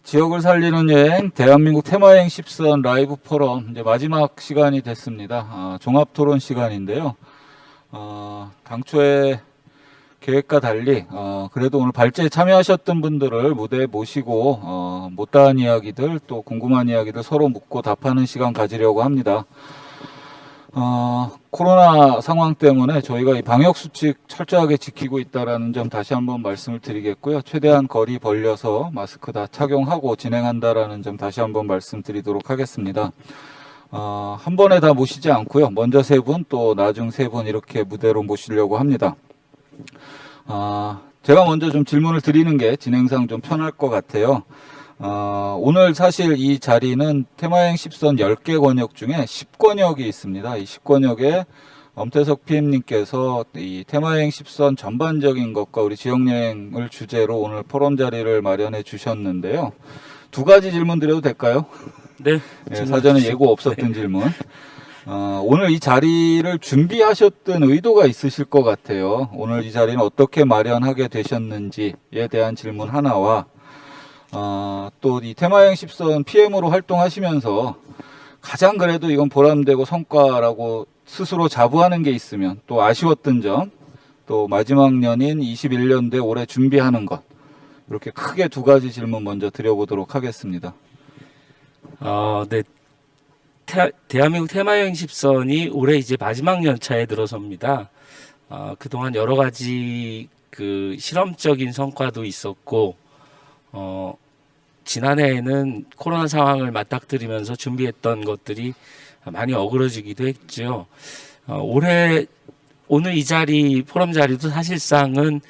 지역을 살리는 여행 대한민국 테마여행 10선 라이브 포럼 이제 마지막 시간이 됐습니다. 종합 토론 시간인데요. 당초에 계획과 달리 그래도 오늘 발제에 참여하셨던 분들을 무대에 모시고 못다한 이야기들 또 궁금한 이야기들 서로 묻고 답하는 시간 가지려고 합니다. 코로나 상황 때문에 저희가 이 방역 수칙 철저하게 지키고 있다라는 점 다시 한번 말씀을 드리겠고요. 최대한 거리 벌려서 마스크 다 착용하고 진행한다라는 점 다시 한번 말씀드리도록 하겠습니다. 한 번에 다 모시지 않고요. 먼저 세 분, 또 나중 세 분 이렇게 무대로 모시려고 합니다. 제가 먼저 좀 질문을 드리는 게 진행상 좀 편할 것 같아요. 오늘 사실 이 자리는 테마여행 10선 10개 권역 중에 10권역이 있습니다. 이 10권역에 엄태석 PM님께서 이 테마여행 10선 전반적인 것과 우리 지역여행을 주제로 오늘 포럼 자리를 마련해 주셨는데요. 두 가지 질문 드려도 될까요? 네. 네, 사전에 예고 없었던 질문. 오늘 이 자리를 준비하셨던 의도가 있으실 것 같아요. 오늘 이 자리는 어떻게 마련하게 되셨는지에 대한 질문 하나와 또 이 테마여행 10선 PM으로 활동하시면서 가장 그래도 이건 보람되고 성과라고 스스로 자부하는 게 있으면 또 아쉬웠던 점, 또 마지막 년인 21년도에 올해 준비하는 것, 이렇게 크게 두 가지 질문 먼저 드려보도록 하겠습니다. 네. 대한민국 테마여행 10선이 올해 이제 마지막 연차에 들어섭니다. 그동안 여러 가지 그 실험적인 성과도 있었고, 지난해에는 코로나 상황을 맞닥뜨리면서 준비했던 것들이 많이 어그러지기도 했죠. 올해 오늘 이 자리 포럼 자리도 사실상은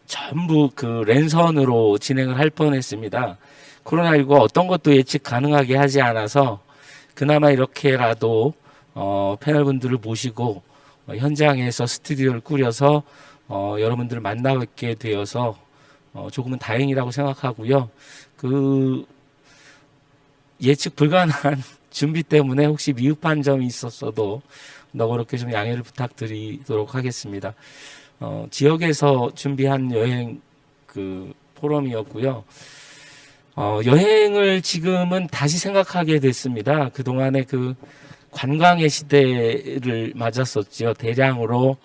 전부 그 랜선으로 진행을 할 뻔했습니다. 코로나19 어떤 것도 예측 가능하게 하지 않아서 그나마 이렇게라도 패널분들을 모시고 현장에서 스튜디오를 꾸려서 여러분들을 만나뵙게 되어서 조금은 다행이라고 생각하고요. 그 예측 불가능한 준비 때문에 혹시 미흡한 점이 있었어도 너그럽게 좀 양해를 부탁드리도록 하겠습니다. 지역에서 준비한 여행 그 포럼이었고요. 여행을 지금은 다시 생각하게 됐습니다. 그동안의 그 관광의 시대를 맞았었죠. 대량으로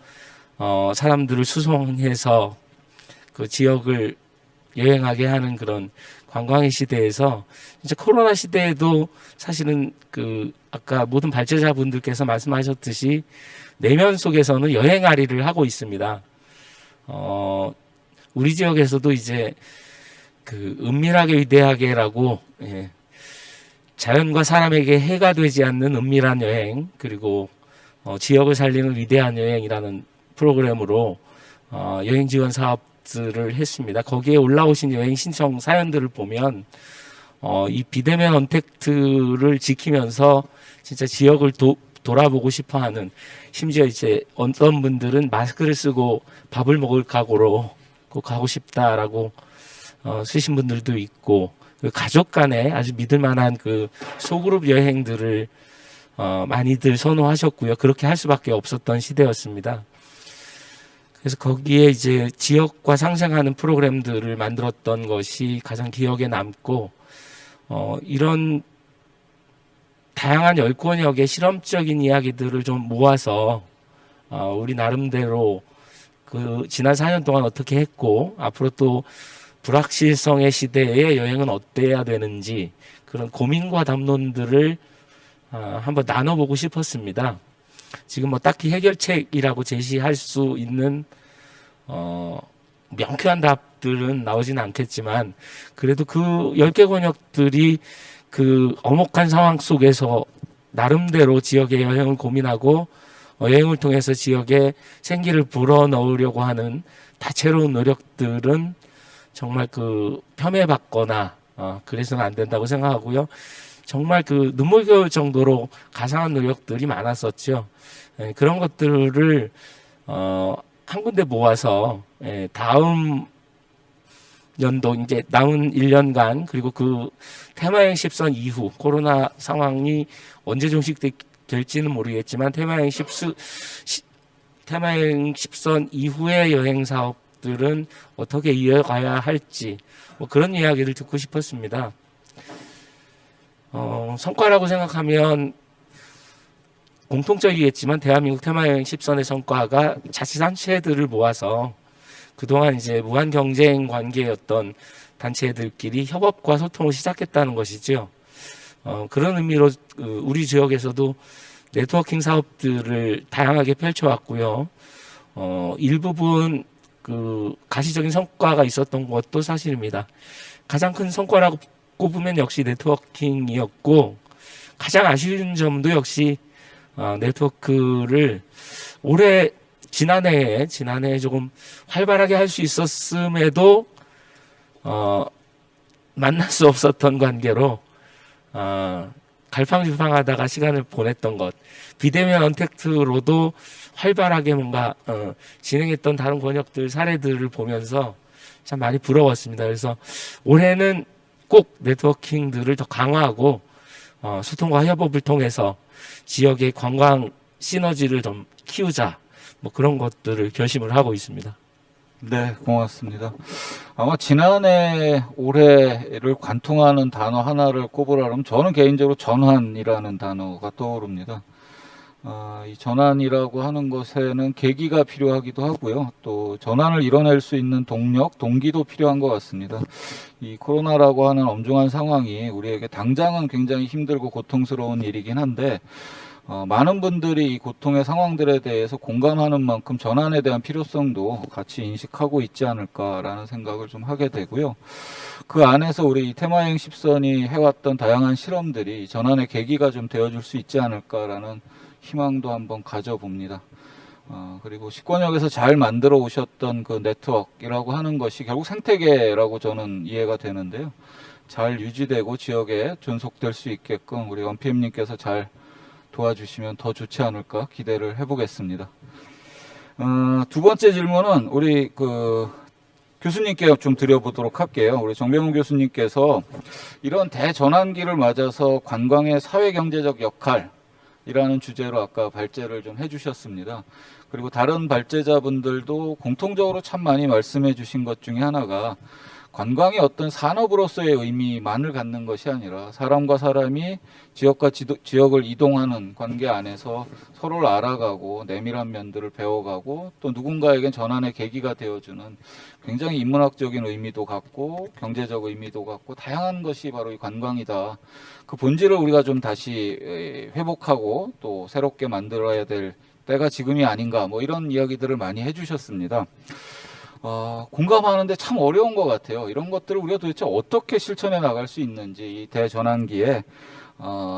사람들을 수송해서 그 지역을 여행하게 하는 그런 관광의 시대에서 진짜 코로나 시대에도 사실은 그 아까 모든 발제자분들께서 말씀하셨듯이 내면 속에서는 여행아리를 하고 있습니다. 우리 지역에서도 이제 그 은밀하게 위대하게라고 자연과 사람에게 해가 되지 않는 은밀한 여행, 그리고 지역을 살리는 위대한 여행이라는 프로그램으로 여행 지원 사업들을 했습니다. 거기에 올라오신 여행 신청 사연들을 보면 이 비대면 언택트를 지키면서 진짜 지역을 돌아보고 싶어하는, 심지어 이제 어떤 분들은 마스크를 쓰고 밥을 먹을 각오로 꼭 가고 싶다라고 쓰신 분들도 있고, 가족 간에 아주 믿을 만한 그 소그룹 여행들을 많이들 선호하셨고요. 그렇게 할 수밖에 없었던 시대였습니다. 그래서 거기에 이제 지역과 상생하는 프로그램들을 만들었던 것이 가장 기억에 남고, 이런 다양한 10권역의 실험적인 이야기들을 좀 모아서 우리 나름대로 그 지난 4년 동안 어떻게 했고 앞으로 또 불확실성의 시대에 여행은 어때야 되는지 그런 고민과 담론들을 한번 나눠보고 싶었습니다. 지금 뭐 딱히 해결책이라고 제시할 수 있는 명쾌한 답들은 나오지는 않겠지만, 그래도 그 10개 권역들이 그 엄혹한 상황 속에서 나름대로 지역의 여행을 고민하고 여행을 통해서 지역에 생기를 불어넣으려고 하는 다채로운 노력들은 정말 그 폄훼받거나 그래서는 안 된다고 생각하고요. 정말 그 눈물겨울 정도로 가상한 노력들이 많았었죠. 그런 것들을 한 군데 모아서 다음 연도 이제 남은 1년간, 그리고 그 테마여행 10선 이후 코로나 상황이 언제 종식될지는 모르겠지만 테마여행 10선 이후의 여행 사업들은 어떻게 이어가야 할지 뭐 그런 이야기를 듣고 싶었습니다. 성과라고 생각하면 공통적이겠지만 대한민국 테마여행 10선의 성과가 자치단체들을 모아서 그동안 이제 무한 경쟁 관계였던 단체들끼리 협업과 소통을 시작했다는 것이죠. 그런 의미로 우리 지역에서도 네트워킹 사업들을 다양하게 펼쳐왔고요. 일부분 가시적인 성과가 있었던 것도 사실입니다. 가장 큰 성과라고 꼽으면 역시 네트워킹이었고, 가장 아쉬운 점도 역시 네트워크를 지난해에 조금 활발하게 할 수 있었음에도 만날 수 없었던 관계로 갈팡질팡하다가 시간을 보냈던 것, 비대면 언택트로도 활발하게 뭔가 진행했던 다른 권역들 사례들을 보면서 참 많이 부러웠습니다. 그래서 올해는 꼭 네트워킹들을 더 강화하고 소통과 협업을 통해서 지역의 관광 시너지를 좀 키우자, 뭐 그런 것들을 결심을 하고 있습니다. 네, 고맙습니다. 아마 지난해 올해를 관통하는 단어 하나를 꼽으라면 저는 개인적으로 전환이라는 단어가 떠오릅니다. 이 전환이라고 하는 것에는 계기가 필요하기도 하고요. 또 전환을 이뤄낼 수 있는 동력, 동기도 필요한 것 같습니다. 이 코로나라고 하는 엄중한 상황이 우리에게 당장은 굉장히 힘들고 고통스러운 일이긴 한데 많은 분들이 이 고통의 상황들에 대해서 공감하는 만큼 전환에 대한 필요성도 같이 인식하고 있지 않을까라는 생각을 좀 하게 되고요. 그 안에서 우리 테마여행 10선이 해왔던 다양한 실험들이 전환의 계기가 좀 되어줄 수 있지 않을까라는 희망도 한번 가져봅니다. 그리고 10권역에서 잘 만들어 오셨던 그 네트워크라고 하는 것이 결국 생태계라고 저는 이해가 되는데요. 잘 유지되고 지역에 존속될 수 있게끔 우리 원PM님께서 잘 도와주시면 더 좋지 않을까 기대를 해보겠습니다. 두 번째 질문은 우리 교수님께 좀 드려보도록 할게요. 우리 정병훈 교수님께서 이런 대전환기를 맞아서 관광의 사회경제적 역할이라는 주제로 아까 발제를 좀 해주셨습니다. 그리고 다른 발제자분들도 공통적으로 참 많이 말씀해 주신 것 중에 하나가 관광이 어떤 산업으로서의 의미만을 갖는 것이 아니라 사람과 사람이 지역과 지역을 이동하는 관계 안에서 서로를 알아가고 내밀한 면들을 배워가고 또 누군가에겐 전환의 계기가 되어주는 굉장히 인문학적인 의미도 갖고 경제적 의미도 갖고 다양한 것이 바로 이 관광이다. 그 본질을 우리가 좀 다시 회복하고 또 새롭게 만들어야 될 때가 지금이 아닌가 뭐 이런 이야기들을 많이 해주셨습니다. 공감하는데 참 어려운 것 같아요. 이런 것들을 우리가 도대체 어떻게 실천해 나갈 수 있는지 이 대전환기에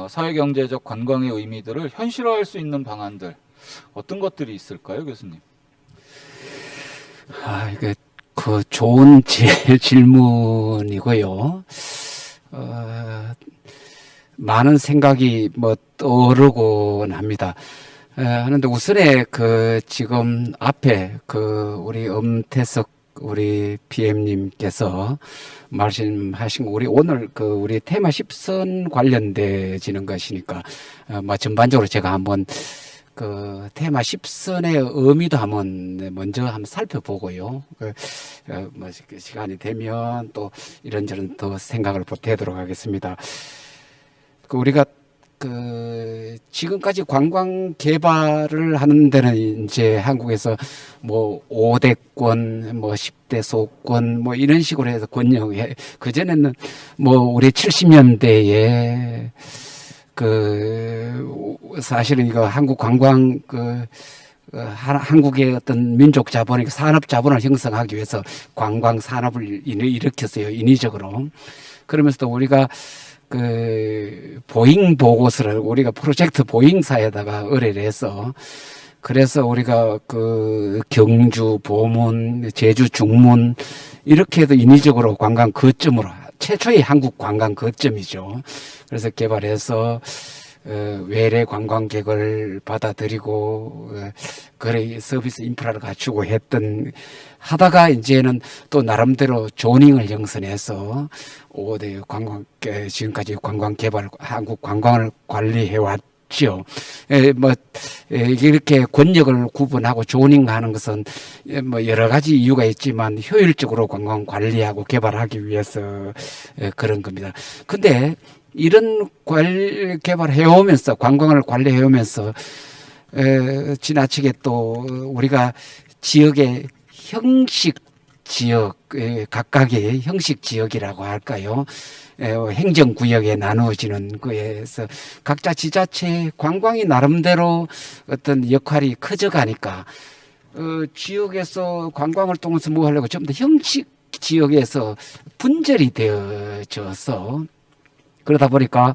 사회경제적 관광의 의미들을 현실화할 수 있는 방안들 어떤 것들이 있을까요, 교수님? 이게 좋은 질문이고요. 많은 생각이 떠오르곤 합니다. 하는데 우선에 지금 앞에 우리 엄태석 우리 PM님께서 말씀하신 거 우리 오늘 우리 테마 10선 관련되지는 것이니까 전반적으로 제가 한번 테마 10선의 의미도 먼저 한번 살펴보고요. 시간이 되면 또 이런저런 더 생각을 보태도록 하겠습니다. 우리가 지금까지 관광 개발을 하는 데는 이제 한국에서 5대권, 10대 소권, 이런 식으로 해서 권역에, 그전에는 우리 70년대에 사실은 이거 한국 관광, 한국의 어떤 민족 자본, 산업 자본을 형성하기 위해서 관광 산업을 일으켰어요, 인위적으로. 그러면서 또 우리가 보잉 보고서를 우리가 프로젝트 보잉사에다가 의뢰를 해서 그래서 우리가 경주, 보문, 제주, 중문 이렇게 해도 인위적으로 관광 거점으로 최초의 한국 관광 거점이죠. 그래서 개발해서 외래 관광객을 받아들이고 거래 서비스 인프라를 갖추고 하다가 이제는 또 나름대로 조닝을 형성해서 5대 지금까지 관광 개발 한국 관광을 관리해 있죠. 이렇게 권력을 구분하고 조닝하는 것은 뭐 여러 가지 이유가 있지만 효율적으로 관광 관리하고 개발하기 위해서 그런 겁니다. 근데 이런 개발해 오면서 관광을 관리해 오면서 지나치게 또 우리가 지역의 형식 지역, 각각의 형식 지역이라고 할까요? 행정구역에 나누어지는 거에서 각자 지자체 관광이 나름대로 어떤 역할이 커져가니까 지역에서 관광을 통해서 뭐 하려고 좀 더 형식 지역에서 분절이 되어져서 그러다 보니까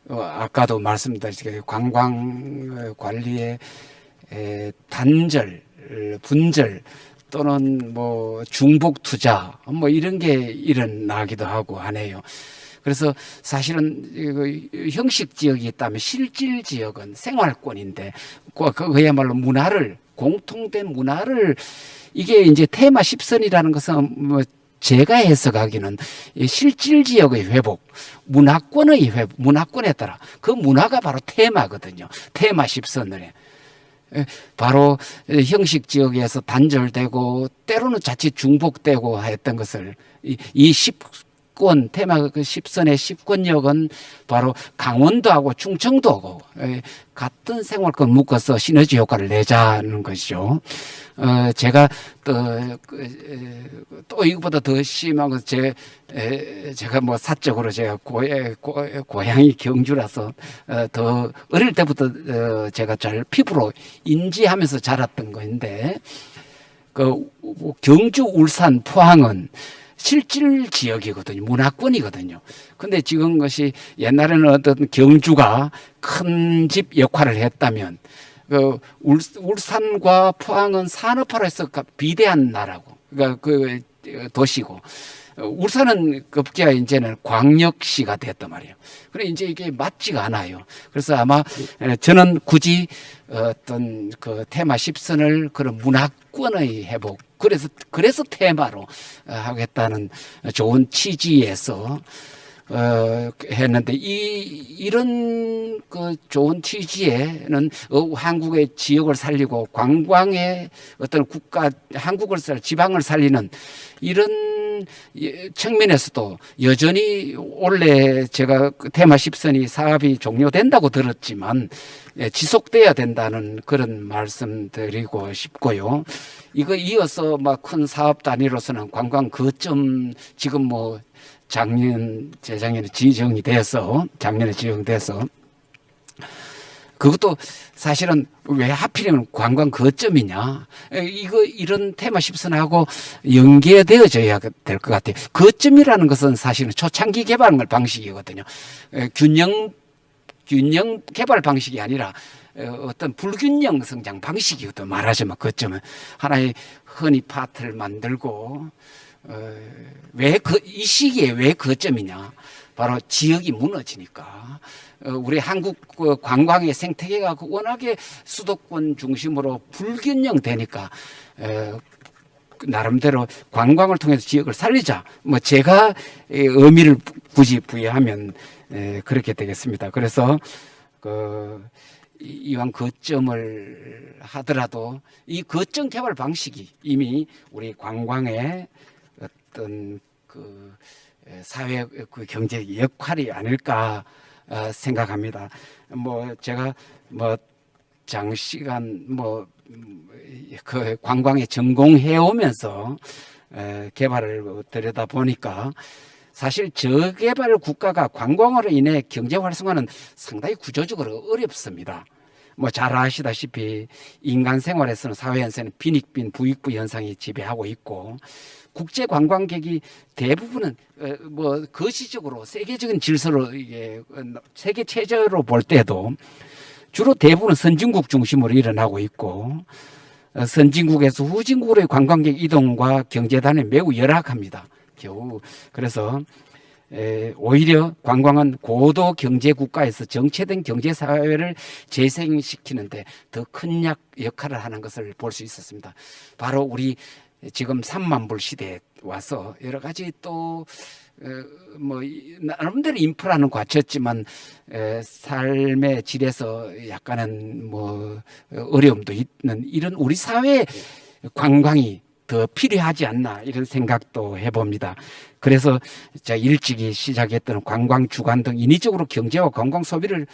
아까도 말씀드렸지만 관광 관리의 단절, 분절 또는 뭐 중복 투자 뭐 이런 게 일어나기도 하고 하네요. 그래서 사실은 형식 지역이 있다면 실질 지역은 생활권인데 그야말로 문화를 공통된 문화를 이게 이제 테마 10선이라는 것은 뭐 제가 해석하기는 실질 지역의 회복, 문화권의 회복, 문화권에 따라 그 문화가 바로 테마거든요. 테마 10선을 바로 형식 지역에서 단절되고 때로는 자칫 중복되고 했던 것을 이 10권 테마 그 10선의 10권역은 바로 강원도하고 충청도하고 같은 생활권 묶어서 시너지 효과를 내자는 것이죠. 제가 또 이것보다 더 심한 건 제가 뭐 사적으로 제가 고향이 경주라서 더 어릴 때부터 제가 잘 피부로 인지하면서 자랐던 건데 그 경주, 울산, 포항은 실질 지역이거든요. 문화권이거든요. 근데 지금 것이 옛날에는 어떤 경주가 큰 집 역할을 했다면 울산과 포항은 산업화로서 비대한 나라고, 그러니까 그 도시고, 울산은 급기야 이제는 광역시가 됐단 말이에요. 그래 이제 이게 맞지가 않아요. 그래서 아마 저는 굳이 어떤 그 테마 10선을 그런 문화권의 회복, 그래서 테마로 하겠다는 좋은 취지에서 했는데 이런 그 좋은 취지에는 한국의 지역을 살리고 관광의 어떤 한국을 지방을 살리는 이런 측면에서도 여전히 원래 제가 테마 10선이 사업이 종료된다고 들었지만 지속돼야 된다는 그런 말씀드리고 싶고요. 이거 이어서 막 큰 사업 단위로서는 관광 거점 지금 뭐 재작년에 작년에 지정돼서 그것도 사실은 왜 하필이면 관광 거점이냐. 이런 테마 10선하고 연계되어져야 될 것 같아요. 거점이라는 것은 사실은 초창기 개발 방식이거든요. 균형 개발 방식이 아니라 어떤 불균형 성장 방식이거든요. 말하자면 거점은 하나의 허니팟을 만들고 이 시기에 왜 거점이냐? 바로 지역이 무너지니까. 우리 한국 관광의 생태계가 워낙에 수도권 중심으로 불균형되니까 나름대로 관광을 통해서 지역을 살리자. 뭐 제가 의미를 굳이 부여하면 그렇게 되겠습니다. 그래서 이왕 거점을 하더라도 이 거점 개발 방식이 이미 우리 관광의 어떤 그 사회 그 경제 역할이 아닐까 생각합니다. 뭐 제가 뭐 장시간 뭐 그 관광에 전공해 오면서 개발을 들여다 보니까 사실 저개발 국가가 관광으로 인해 경제 활성화는 상당히 구조적으로 어렵습니다. 뭐 잘 아시다시피 인간 생활에서는 사회에서는 빈익빈 부익부 현상이 지배하고 있고 국제 관광객이 대부분은 뭐 거시적으로 세계적인 질서로 이게 세계 체제로 볼 때도 주로 대부분은 선진국 중심으로 일어나고 있고 선진국에서 후진국으로의 관광객 이동과 경제 단에 매우 열악합니다. 겨우 그래서 오히려 관광은 고도 경제 국가에서 정체된 경제 사회를 재생시키는데 더 큰 역할을 하는 것을 볼 수 있었습니다. 바로 우리 지금 3만 불 시대에 와서 여러 가지 또 뭐 나름대로 인프라는 갖췄지만 삶의 질에서 약간은 뭐 어려움도 있는 이런 우리 사회에 관광이 더 필요하지 않나 이런 생각도 해봅니다. 그래서 자 일찍이 시작했던 관광 주관 등 인위적으로 경제와 관광 소비를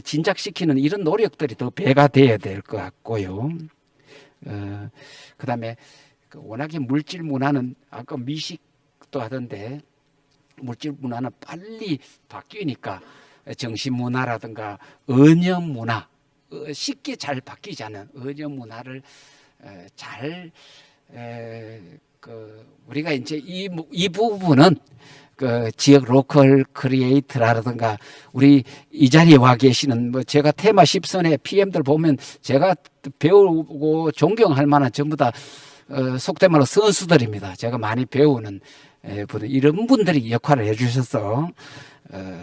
진작시키는 이런 노력들이 더 배가 돼야 될 것 같고요. 그다음에 워낙에 물질 문화는 아까 미식도 하던데 물질 문화는 빨리 바뀌니까 정신 문화라든가 언어 문화 쉽게 잘 바뀌지 않은 언어 문화를 잘 우리가 이제 이 부분은 그 지역 로컬 크리에이터라든가 우리 이 자리에 와 계시는 뭐 제가 테마 10선의 PM들 보면 제가 배우고 존경할 만한 전부 다 속된 말로 선수들입니다. 제가 많이 배우는 분들 이런 분들이 역할을 해주셔서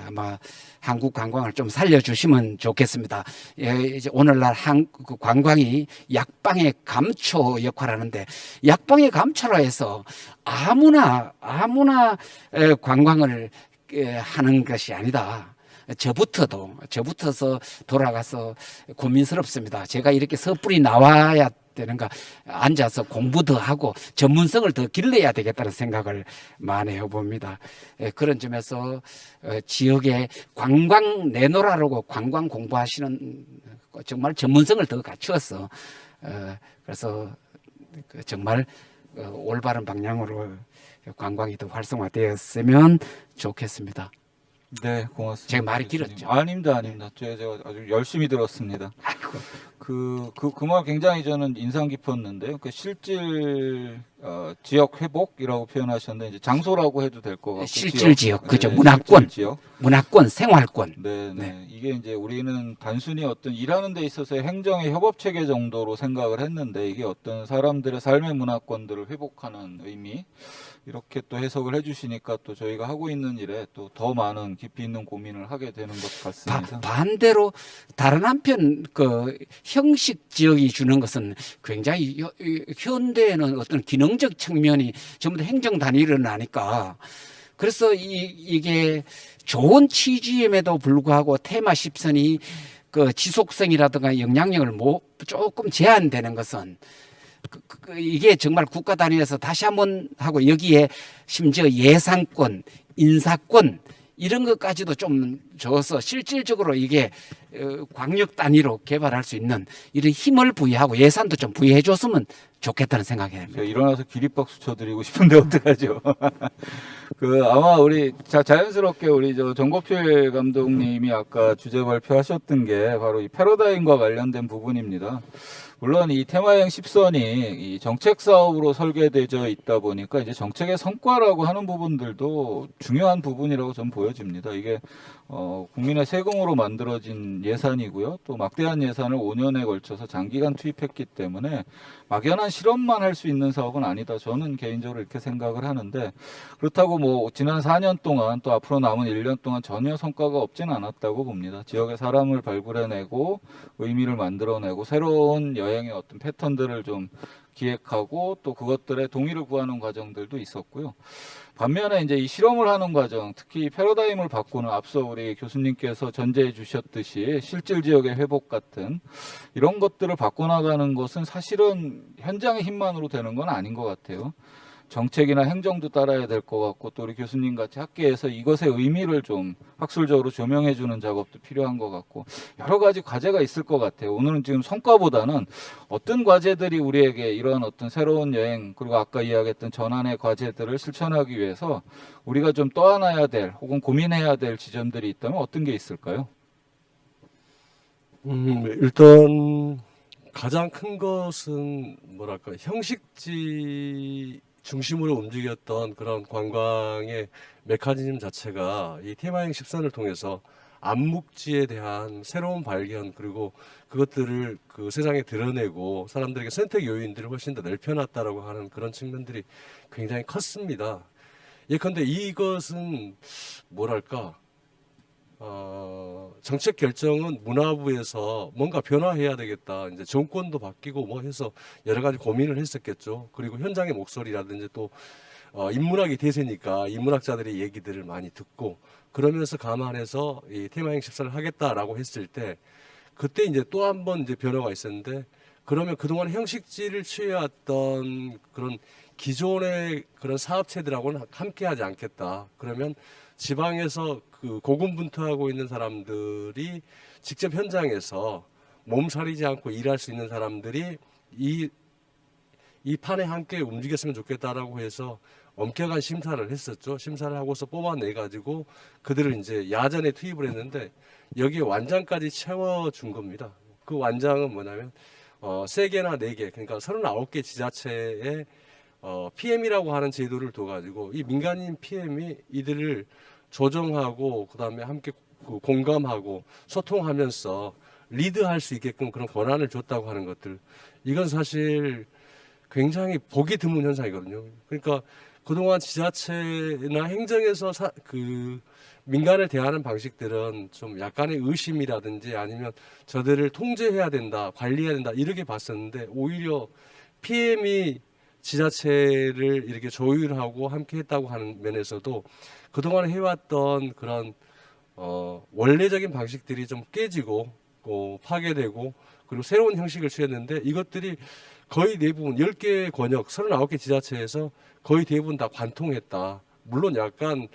아마 한국 관광을 좀 살려주시면 좋겠습니다. 이제 오늘날 한국 관광이 약방의 감초 역할하는데 약방의 감초라 해서 아무나 관광을 하는 것이 아니다. 저부터서 돌아가서 고민스럽습니다. 제가 이렇게 섣불리 나와야 되는가 앉아서 공부 더 하고 전문성을 더 길러야 되겠다는 생각을 많이 해봅니다. 그런 점에서 지역에 관광 내노라라고 관광 공부하시는 정말 전문성을 더 갖추어서 그래서 정말 올바른 방향으로 관광이 더 활성화되었으면 좋겠습니다. 네, 고맙습니다. 제가 말이 길었죠? 아닙니다. 제가 아주 열심히 들었습니다. 그 말 굉장히 저는 인상 깊었는데요. 그 실질 지역 회복이라고 표현하셨는데 이제 장소라고 해도 될 것 같고 실질 지역, 그죠? 네, 문화권, 실질 지역. 문화권, 생활권. 네. 네. 이게 이제 우리는 단순히 어떤 일하는 데 있어서의 행정의 협업 체계 정도로 생각을 했는데 이게 어떤 사람들의 삶의 문화권들을 회복하는 의미 이렇게 또 해석을 해주시니까 또 저희가 하고 있는 일에 또 더 많은 깊이 있는 고민을 하게 되는 것 같습니다. 반대로 다른 한편 그 형식 지역이 주는 것은 굉장히 현대에는 어떤 기능적 측면이 전부 다 행정 단위로 나니까 그래서 이게 좋은 취지임에도 불구하고 테마 10선이 그 지속성이라든가 영향력을 조금 제한되는 것은 이게 정말 국가 단위에서 다시 한번 하고 여기에 심지어 예산권, 인사권 이런 것까지도 좀 줘서 실질적으로 이게 광역 단위로 개발할 수 있는 이런 힘을 부여하고 예산도 좀 부여해 줬으면 좋겠다는 생각이 듭니다. 제가 일어나서 기립박수 쳐드리고 싶은데 어떡하죠? 아마 우리 자연스럽게 우리 정고필 감독님이 아까 주제 발표하셨던 게 바로 이 패러다임과 관련된 부분입니다. 물론 이 테마여행 10선이 이 정책 사업으로 설계되어 있다 보니까 이제 정책의 성과라고 하는 부분들도 중요한 부분이라고 저는 보여집니다. 이게 국민의 세금으로 만들어진 예산이고요. 또 막대한 예산을 5년에 걸쳐서 장기간 투입했기 때문에 막연한 실험만 할 수 있는 사업은 아니다. 저는 개인적으로 이렇게 생각을 하는데 그렇다고 뭐 지난 4년 동안 또 앞으로 남은 1년 동안 전혀 성과가 없지는 않았다고 봅니다. 지역의 사람을 발굴해내고 의미를 만들어내고 새로운 여행의 어떤 패턴들을 좀 기획하고 또 그것들의 동의를 구하는 과정들도 있었고요. 반면에 이제 이 실험을 하는 과정, 특히 패러다임을 바꾸는 앞서 우리 교수님께서 전제해 주셨듯이 실질 지역의 회복 같은 이런 것들을 바꿔나가는 것은 사실은 현장의 힘만으로 되는 건 아닌 것 같아요. 정책이나 행정도 따라야 될 것 같고 또 우리 교수님 같이 학계에서 이것의 의미를 좀 학술적으로 조명해 주는 작업도 필요한 것 같고 여러 가지 과제가 있을 것 같아요. 오늘은 지금 성과보다는 어떤 과제들이 우리에게 이런 어떤 새로운 여행 그리고 아까 이야기했던 전환의 과제들을 실천하기 위해서 우리가 좀 떠안아야 될 혹은 고민해야 될 지점들이 있다면 어떤 게 있을까요? 일단 가장 큰 것은 뭐랄까 형식지 중심으로 움직였던 그런 관광의 메커니즘 자체가 이 테마여행 10선을 통해서 암묵지에 대한 새로운 발견 그리고 그것들을 그 세상에 드러내고 사람들에게 선택 요인들을 훨씬 더 넓혀놨다라고 하는 그런 측면들이 굉장히 컸습니다. 예컨대 이것은 뭐랄까 정책 결정은 문화부에서 뭔가 변화해야 되겠다. 이제 정권도 바뀌고 뭐 해서 여러 가지 고민을 했었겠죠. 그리고 현장의 목소리라든지 또 인문학이 대세니까 인문학자들의 얘기들을 많이 듣고 그러면서 감안해서 이 테마행 집사를 하겠다라고 했을 때 그때 이제 또 한 번 이제 변화가 있었는데 그러면 그동안 형식지를 취해왔던 그런 기존의 그런 사업체들하고는 함께하지 않겠다. 그러면 지방에서 그 고군분투하고 있는 사람들이 직접 현장에서 몸살이지 않고 일할 수 있는 사람들이 이 판에 함께 움직였으면 좋겠다라고 해서 엄격한 심사를 했었죠. 심사를 하고서 뽑아내 가지고 그들을 이제 야전에 투입을 했는데 여기에 완장까지 채워준 겁니다. 그 완장은 뭐냐면 3개나 4개 그러니까 39개 지자체에 PM이라고 하는 제도를 둬가지고 이 민간인 PM이 이들을 조정하고 그다음에 함께 공감하고 소통하면서 리드할 수 있게끔 그런 권한을 줬다고 하는 것들 이건 사실 굉장히 보기 드문 현상이거든요. 그러니까 그동안 지자체나 행정에서 민간을 대하는 방식들은 좀 약간의 의심이라든지 아니면 저들을 통제해야 된다, 관리해야 된다 이렇게 봤었는데 오히려 PM이 지자체를 이렇게 조율하고 함께 했다고 하는 면에서도 그동안 해왔던 그런 원래적인 방식들이 좀 깨지고 파괴되고 그리고 새로운 형식을 취했는데 이것들이 거의 대부분 10개 권역 39개 지자체에서 거의 대부분 다 관통했다. 물론 약간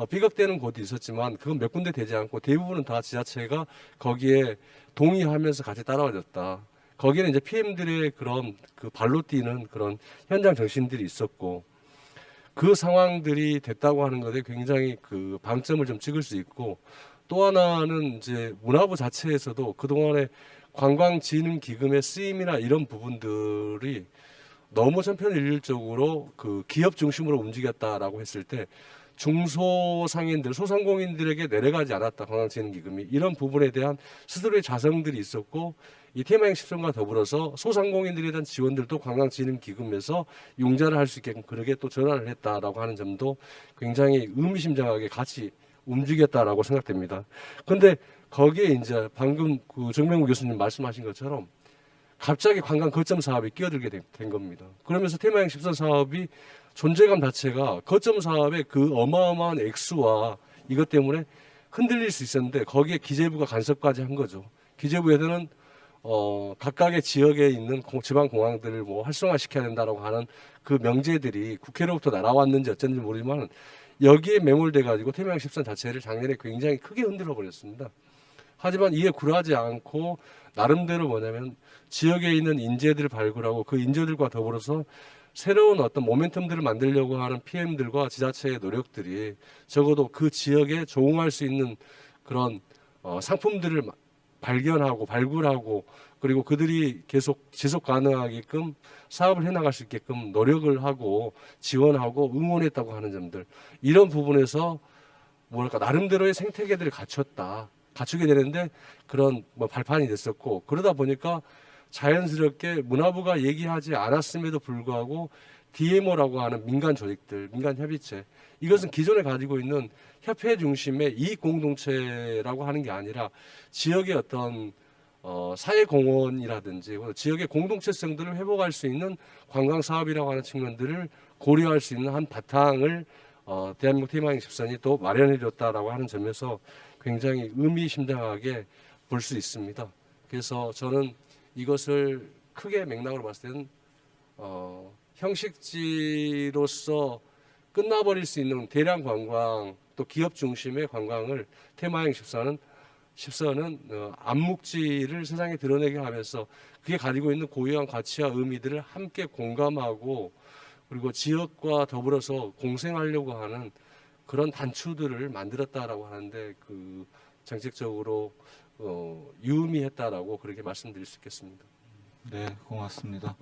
삐걱대는 곳이 있었지만 그건 몇 군데 되지 않고 대부분은 다 지자체가 거기에 동의하면서 같이 따라와줬다. 거기에는 이제 PM들의 그런 그 발로 뛰는 그런 현장 정신들이 있었고 그 상황들이 됐다고 하는 것에 굉장히 그 방점을 좀 찍을 수 있고 또 하나는 이제 문화부 자체에서도 그동안에 관광진흥기금의 쓰임이나 이런 부분들이 너무 천편일률적으로 그 기업 중심으로 움직였다라고 했을 때 중소상인들, 소상공인들에게 내려가지 않았다. 관광진흥기금이 이런 부분에 대한 스스로의 자성들이 있었고 이 테마행 십선과 더불어서 소상공인들에 대한 지원들도 관광진흥기금에서 융자를 할 수 있게끔 그렇게 또 전환을 했다라고 하는 점도 굉장히 의미심장하게 같이 움직였다라고 생각됩니다. 근데 거기에 이제 방금 그 정명우 교수님 말씀하신 것처럼 갑자기 관광 거점 사업이 끼어들게 된 겁니다. 그러면서 테마행 십선 사업이 존재감 자체가 거점 사업의 그 어마어마한 액수와 이것 때문에 흔들릴 수 있었는데 거기에 기재부가 간섭까지 한 거죠. 기재부에서는 각각의 지역에 있는 지방 공항들을 뭐 활성화시켜야 된다라고 하는 그 명제들이 국회로부터 날아왔는지 어쩐지 모르지만 여기에 매몰돼 가지고 태평양 십선 자체를 작년에 굉장히 크게 흔들어 버렸습니다. 하지만 이에 굴하지 않고 나름대로 뭐냐면 지역에 있는 인재들을 발굴하고 그 인재들과 더불어서 새로운 어떤 모멘텀들을 만들려고 하는 PM들과 지자체의 노력들이 적어도 그 지역에 조응할 수 있는 그런 상품들을 발견하고 발굴하고 그리고 그들이 계속 지속 가능하게끔 사업을 해나갈 수 있게끔 노력을 하고 지원하고 응원했다고 하는 점들 이런 부분에서 뭐랄까 나름대로의 생태계들을 갖추게 되는데 그런 뭐 발판이 됐었고 그러다 보니까 자연스럽게 문화부가 얘기하지 않았음에도 불구하고 DMO라고 하는 민간 조직들, 민간 협의체 이것은 기존에 가지고 있는 협회 중심의 이익 공동체라고 하는 게 아니라 지역의 어떤 사회공헌이라든지 지역의 공동체성들을 회복할 수 있는 관광 사업이라고 하는 측면들을 고려할 수 있는 한 바탕을 대한민국 테마행 십선이 또 마련해줬다라고 하는 점에서 굉장히 의미심장하게 볼 수 있습니다. 그래서 저는 이것을 크게 맥락으로 봤을 때는 형식지로서 끝나버릴 수 있는 대량 관광 또 기업 중심의 관광을 테마행 십선은 암묵지를 세상에 드러내게 하면서 그게 가지고 있는 고유한 가치와 의미들을 함께 공감하고 그리고 지역과 더불어서 공생하려고 하는 그런 단추들을 만들었다라고 하는데 그 정책적으로 유의미했다라고 그렇게 말씀드릴 수 있겠습니다. 네, 고맙습니다.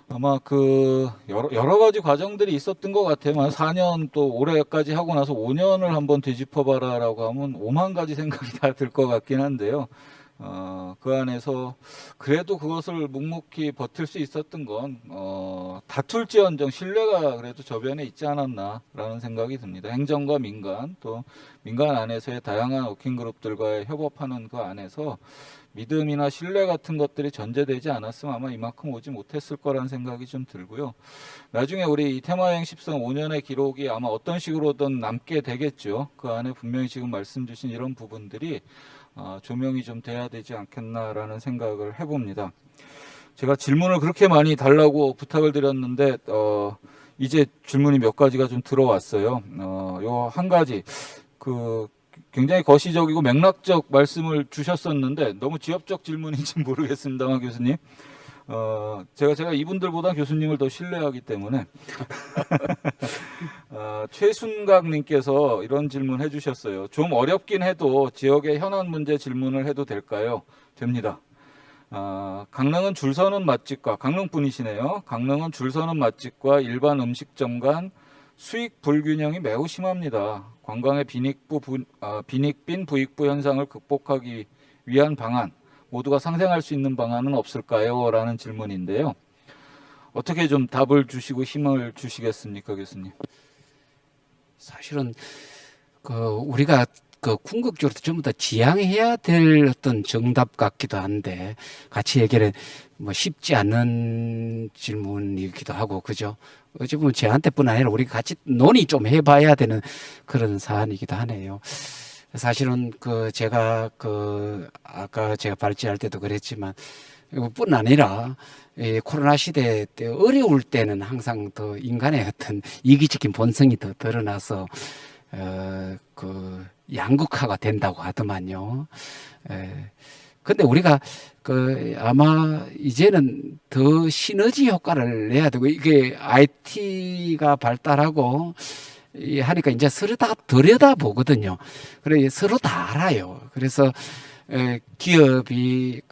아마 그 여러 가지 과정들이 있었던 것 같아요. 4년 또 올해까지 하고 나서 5년을 한번 되짚어봐라라고 하면 5만 가지 생각이 다 들 것 같긴 한데요. 그 안에서 그래도 그것을 묵묵히 버틸 수 있었던 건 다툴지언정 신뢰가 그래도 저변에 있지 않았나라는 생각이 듭니다. 행정과 민간 또 민간 안에서의 다양한 워킹그룹들과의 협업하는 그 안에서 믿음이나 신뢰 같은 것들이 전제되지 않았으면 아마 이만큼 오지 못했을 거라는 생각이 좀 들고요. 나중에 우리 이 테마여행 10선 5년의 기록이 아마 어떤 식으로든 남게 되겠죠. 그 안에 분명히 지금 말씀 주신 이런 부분들이 조명이 좀 돼야 되지 않겠나라는 생각을 해봅니다. 제가 질문을 그렇게 많이 달라고 부탁을 드렸는데 이제 질문이 몇 가지가 좀 들어왔어요. 요 한 가지 굉장히 거시적이고 맥락적 말씀을 주셨었는데 너무 지엽적 질문인지 모르겠습니다만 교수님, 제가 이분들보다 교수님을 더 신뢰하기 때문에 최순각님께서 이런 질문 해주셨어요. 좀 어렵긴 해도 지역의 현안 문제 질문을 해도 될까요? 됩니다. 강릉은 줄 서는 맛집과 강릉 분이시네요. 강릉은 줄 서는 맛집과 일반 음식점 간 수익 불균형이 매우 심합니다. 관광의 빈익빈 부익부 현상을 극복하기 위한 방안, 모두가 상생할 수 있는 방안은 없을까요? 라는 질문인데요. 어떻게 좀 답을 주시고 힘을 주시겠습니까, 교수님? 사실은 우리가 궁극적으로 전부 다 지향해야 될 어떤 정답 같기도 한데 같이 얘기를 뭐 쉽지 않은 질문이기도 하고 그죠? 어찌 보면 저한테뿐 아니라 우리 같이 논의 좀 해봐야 되는 그런 사안이기도 하네요. 사실은 제가 아까 제가 발제할 때도 그랬지만 이것뿐 아니라 이 코로나 시대 때 어려울 때는 항상 더 인간의 어떤 이기적인 본성이 더 드러나서 양극화가 된다고 하더만요. 근데 우리가 아마 이제는 더 시너지 효과를 내야 되고 이게 IT가 발달하고 하니까 이제 서로 다 들여다 보거든요. 그래 서로 다 알아요. 그래서 기업이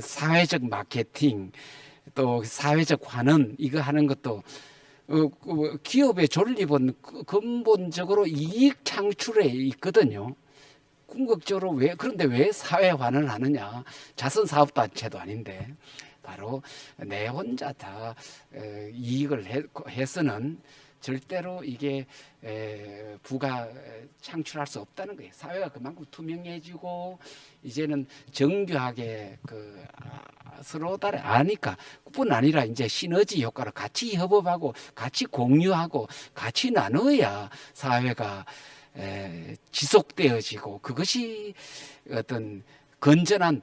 사회적 마케팅 또 사회적 환원 이거 하는 것도 기업의 존립은 근본적으로 이익 창출에 있거든요. 궁극적으로 그런데 왜 사회 환원을 하느냐? 자선 사업단체도 아닌데 바로 내 혼자 다 이익을 해서는 절대로 이게 부가 창출할 수 없다는 거예요. 사회가 그만큼 투명해지고 이제는 정교하게 서로 다른 아니까 뿐 아니라 이제 시너지 효과로 같이 협업하고 같이 공유하고 같이 나눠야 사회가 지속되어지고 그것이 어떤 건전한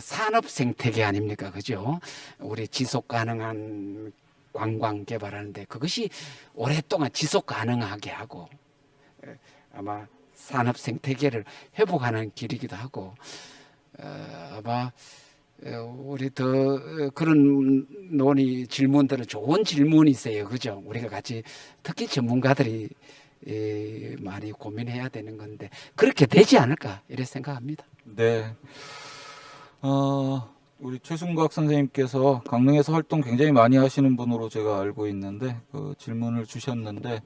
산업 생태계 아닙니까? 그죠? 우리 지속 가능한 관광 개발하는데 그것이 오랫동안 지속 가능하게 하고 아마 산업 생태계를 회복하는 길이기도 하고 아마 우리 더 그런 논의 질문들은 좋은 질문이세요. 그죠? 우리가 같이 특히 전문가들이 많이 고민해야 되는 건데 그렇게 되지 않을까 이렇게 생각합니다. 네. 우리 최순각 선생님께서 강릉에서 활동 굉장히 많이 하시는 분으로 제가 알고 있는데 그 질문을 주셨는데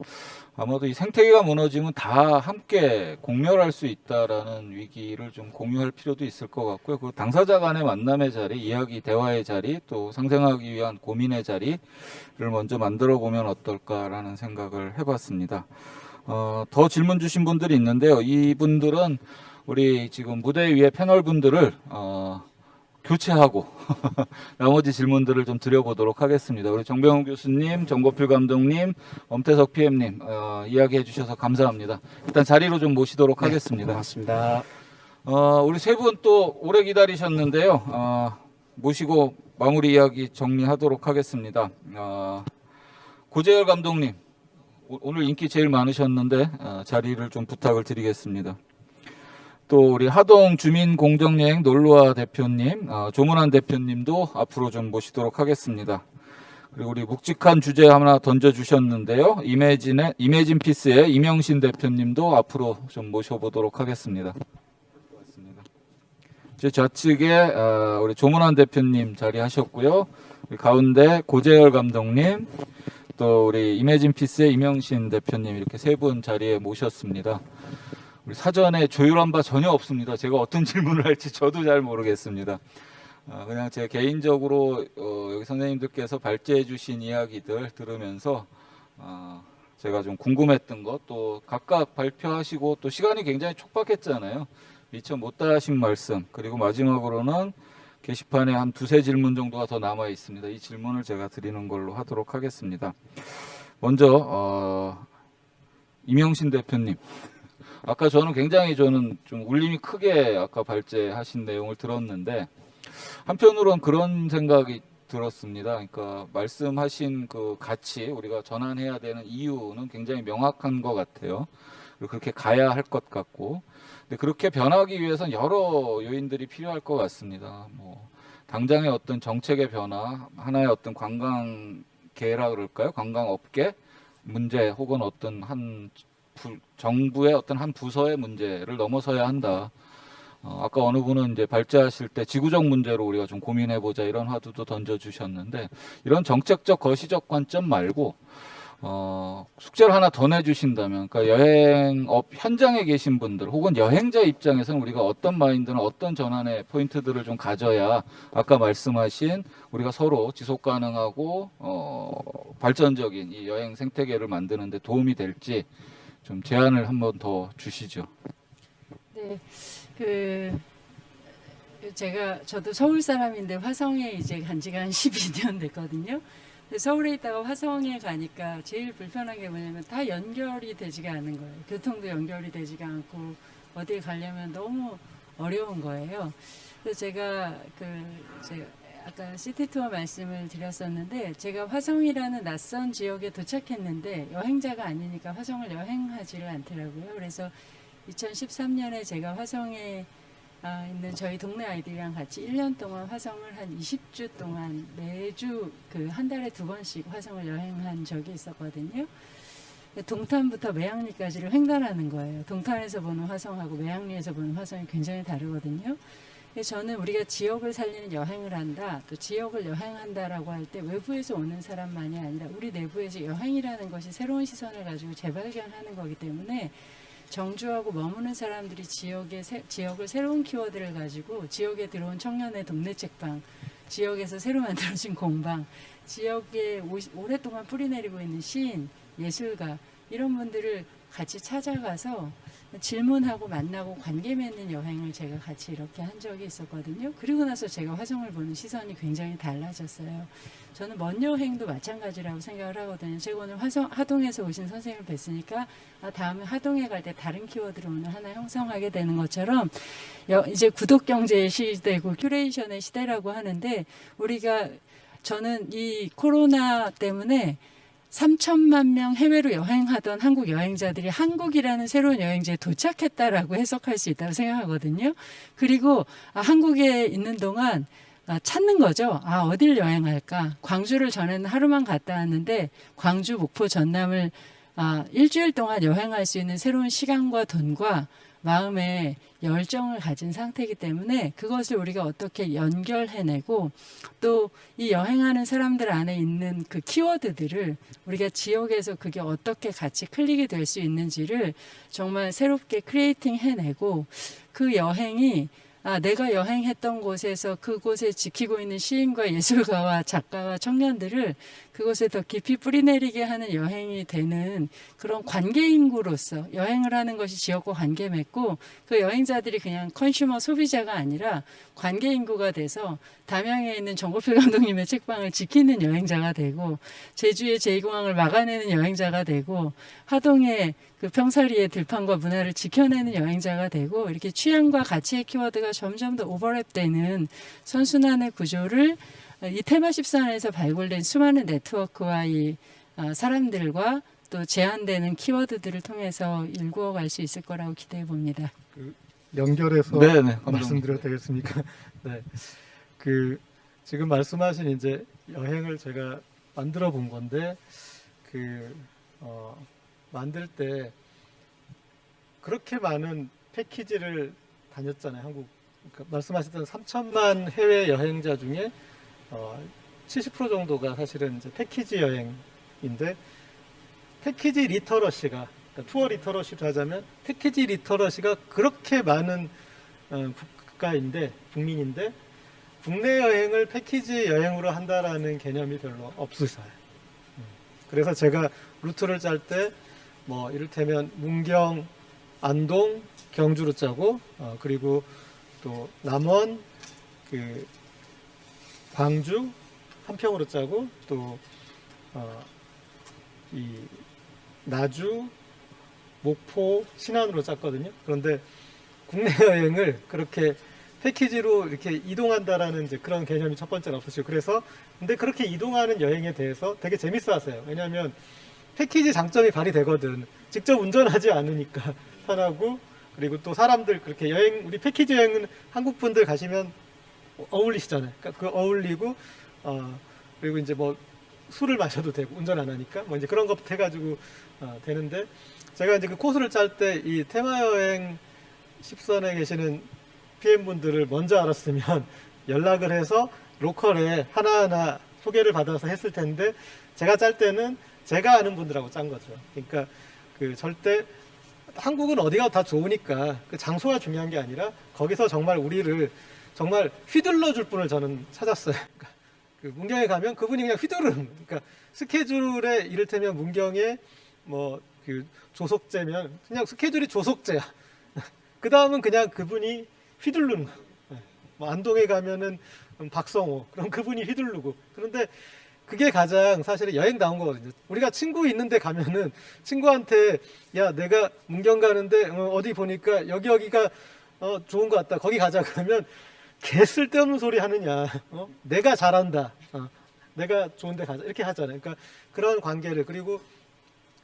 아마도 이 생태계가 무너지면 다 함께 공멸할 수 있다라는 위기를 좀 공유할 필요도 있을 것 같고요. 그 당사자 간의 만남의 자리, 이야기, 대화의 자리, 또 상생하기 위한 고민의 자리를 먼저 만들어 보면 어떨까라는 생각을 해봤습니다. 더 질문 주신 분들이 있는데요. 이분들은 우리 지금 무대 위에 패널 분들을 교체하고 나머지 질문들을 좀 드려보도록 하겠습니다. 우리 정병훈 교수님, 정보필 감독님, 엄태석 PM님 이야기해 주셔서 감사합니다. 일단 자리로 좀 모시도록 하겠습니다. 고맙습니다. 우리 세 분 또 오래 기다리셨는데요. 모시고 마무리 이야기 정리하도록 하겠습니다. 고재열 감독님, 오늘 인기 제일 많으셨는데 자리를 좀 부탁을 드리겠습니다. 또 우리 하동 주민공정여행 놀러와 대표님, 조문환 대표님도 앞으로 좀 모시도록 하겠습니다. 그리고 우리 묵직한 주제 하나 던져주셨는데요. 이매진 피스의 이명신 대표님도 앞으로 좀 모셔보도록 하겠습니다. 제 좌측에 우리 조문환 대표님 자리하셨고요. 가운데 고재열 감독님, 또 우리 이매진 피스의 이명신 대표님 이렇게 세 분 자리에 모셨습니다. 우리 사전에 조율한 바 전혀 없습니다. 제가 어떤 질문을 할지 저도 잘 모르겠습니다. 그냥 제 개인적으로 여기 선생님들께서 발제해 주신 이야기들 들으면서 제가 좀 궁금했던 것, 또 각각 발표하시고 또 시간이 굉장히 촉박했잖아요. 미처 못다 하신 말씀, 그리고 마지막으로는 게시판에 한 두세 질문 정도가 더 남아 있습니다. 이 질문을 제가 드리는 걸로 하도록 하겠습니다. 먼저 이명신 대표님, 아까 저는 좀 울림이 크게 아까 발제하신 내용을 들었는데, 한편으로는 그런 생각이 들었습니다. 그러니까 말씀하신 그 가치, 우리가 전환해야 되는 이유는 굉장히 명확한 것 같아요. 그리고 그렇게 가야 할 것 같고, 근데 그렇게 변하기 위해서는 여러 요인들이 필요할 것 같습니다. 뭐 당장의 어떤 정책의 변화, 하나의 어떤 관광계라 그럴까요? 관광업계 문제, 혹은 어떤 정부의 어떤 한 부서의 문제를 넘어서야 한다. 아까 어느 분은 이제 발제하실 때 지구적 문제로 우리가 좀 고민해보자 이런 화두도 던져주셨는데, 이런 정책적 거시적 관점 말고 숙제를 하나 더 내주신다면, 그러니까 여행업 현장에 계신 분들 혹은 여행자 입장에서는 우리가 어떤 마인드나 어떤 전환의 포인트들을 좀 가져야 아까 말씀하신 우리가 서로 지속 가능하고 발전적인 이 여행 생태계를 만드는 데 도움이 될지 좀 제안을 한번 더 주시죠. 네, 저도 서울 사람인데 화성에 이제 간 지가 한 12년 됐거든요. 근데 서울에 있다가 화성에 가니까 제일 불편한 게 뭐냐면 다 연결이 되지가 않는 거예요. 교통도 연결이 되지가 않고 어딜 가려면 너무 어려운 거예요. 그래서 제가 아까 시티 투어 말씀을 드렸었는데, 제가 화성이라는 낯선 지역에 도착했는데 여행자가 아니니까 화성을 여행하지를 않더라고요. 그래서 2013년에 제가 화성에 있는 저희 동네 아이들이랑 같이 1년 동안 화성을 한 20주 동안 매주 한 달에 2번씩 화성을 여행한 적이 있었거든요. 동탄부터 매양리까지를 횡단하는 거예요. 동탄에서 보는 화성하고 매양리에서 보는 화성이 굉장히 다르거든요. 그래서 저는 우리가 지역을 살리는 여행을 한다, 또 지역을 여행한다라고 할 때 외부에서 오는 사람만이 아니라 우리 내부에서 여행이라는 것이 새로운 시선을 가지고 재발견하는 거기 때문에 정주하고 머무는 사람들이 지역을 새로운 키워드를 가지고 지역에 들어온 청년의 동네 책방, 지역에서 새로 만들어진 공방, 지역에 오랫동안 뿌리내리고 있는 시인, 예술가, 이런 분들을 같이 찾아가서 질문하고 만나고 관계 맺는 여행을 제가 같이 이렇게 한 적이 있었거든요. 그리고 나서 제가 화성을 보는 시선이 굉장히 달라졌어요. 저는 먼 여행도 마찬가지라고 생각을 하거든요. 제가 오늘 하동에서 오신 선생님을 뵀으니까 다음에 하동에 갈 때 다른 키워드를 오늘 하나 형성하게 되는 것처럼, 이제 구독경제의 시대고 큐레이션의 시대라고 하는데, 저는 이 코로나 때문에 3천만 명 해외로 여행하던 한국 여행자들이 한국이라는 새로운 여행지에 도착했다라고 해석할 수 있다고 생각하거든요. 그리고 한국에 있는 동안 찾는 거죠. 어딜 여행할까? 광주를 전에는 하루만 갔다 왔는데 광주, 목포, 전남을 일주일 동안 여행할 수 있는 새로운 시간과 돈과 마음의 열정을 가진 상태이기 때문에 그것을 우리가 어떻게 연결해내고, 또 이 여행하는 사람들 안에 있는 그 키워드들을 우리가 지역에서 그게 어떻게 같이 클릭이 될 수 있는지를 정말 새롭게 크리에이팅 해내고, 그 여행이 내가 여행했던 곳에서 그곳에 지키고 있는 시인과 예술가와 작가와 청년들을 그곳에 더 깊이 뿌리내리게 하는 여행이 되는 그런 관계인구로서 여행을 하는 것이 지역과 관계 맺고, 그 여행자들이 그냥 컨슈머 소비자가 아니라 관계인구가 돼서 담양에 있는 정고필 감독님의 책방을 지키는 여행자가 되고, 제주의 제2공항을 막아내는 여행자가 되고, 하동의 그 평사리의 들판과 문화를 지켜내는 여행자가 되고, 이렇게 취향과 가치의 키워드가 점점 더 오버랩되는 선순환의 구조를 이 테마 14에서 발굴된 수많은 네트워크와 이 사람들과 또 제한되는 키워드들을 통해서 일구어 갈 수 있을 거라고 기대해 봅니다. 연결해서 네네, 말씀드려도 되겠습니까? 네. 지금 말씀하신 이제 여행을 제가 만들어 본 건데, 만들 때 그렇게 많은 패키지를 다녔잖아요, 한국. 그러니까 말씀하셨던 3천만 해외 여행자 중에 70% 정도가 사실은 이제 패키지 여행인데, 패키지 리터러시가, 그러니까 투어 리터러시로 하자면 패키지 리터러시가 그렇게 많은 국민인데 국내 여행을 패키지 여행으로 한다라는 개념이 별로 없으셔요. 그래서 제가 루트를 짤 때 뭐 이를테면 문경, 안동, 경주로 짜고 그리고 또 남원, 그 광주, 한평으로 짜고 또 이 나주, 목포, 신안으로 짰거든요. 그런데 국내 여행을 그렇게 패키지로 이렇게 이동한다라는 이제 그런 개념이 첫 번째로 없으시고 그래서 근데 그렇게 이동하는 여행에 대해서 되게 재밌어하세요. 왜냐하면 패키지 장점이 발휘되거든. 직접 운전하지 않으니까 편하고 그리고 또 사람들 그렇게 여행 우리 패키지 여행은 한국 분들 가시면 어울리시잖아요. 그러니까 그 어울리고 그리고 이제 뭐 술을 마셔도 되고 운전 안 하니까 뭐 이제 그런 것부터 해가지고 되는데 제가 이제 그 코스를 짤 때 이 테마 여행 10선에 계시는 PM 분들을 먼저 알았으면 연락을 해서 로컬에 하나하나 소개를 받아서 했을 텐데 제가 짤 때는 제가 아는 분들하고 짠 거죠. 그러니까 그 절대 한국은 어디가 다 좋으니까 그 장소가 중요한 게 아니라 거기서 정말 우리를 정말 휘둘러 줄 분을 저는 찾았어요. 그러니까 그 문경에 가면 그분이 그냥 휘두르는 거예요. 그러니까 스케줄에 이를테면 문경에 뭐 그 조속제면 그냥 스케줄이 조속제야. 그 다음은 그냥 그분이 휘두르는 거예요. 뭐 안동에 가면은 박성호 그럼 그분이 휘두르고 그런데 그게 가장 사실은 여행다운 거거든요. 우리가 친구 있는데 가면은 친구한테 야 내가 문경 가는데 어디 보니까 여기가 좋은 것 같다. 거기 가자 그러면 개 쓸데없는 소리 하느냐. 내가 잘한다. 내가 좋은데 가자 이렇게 하잖아요. 그러니까 그런 관계를 그리고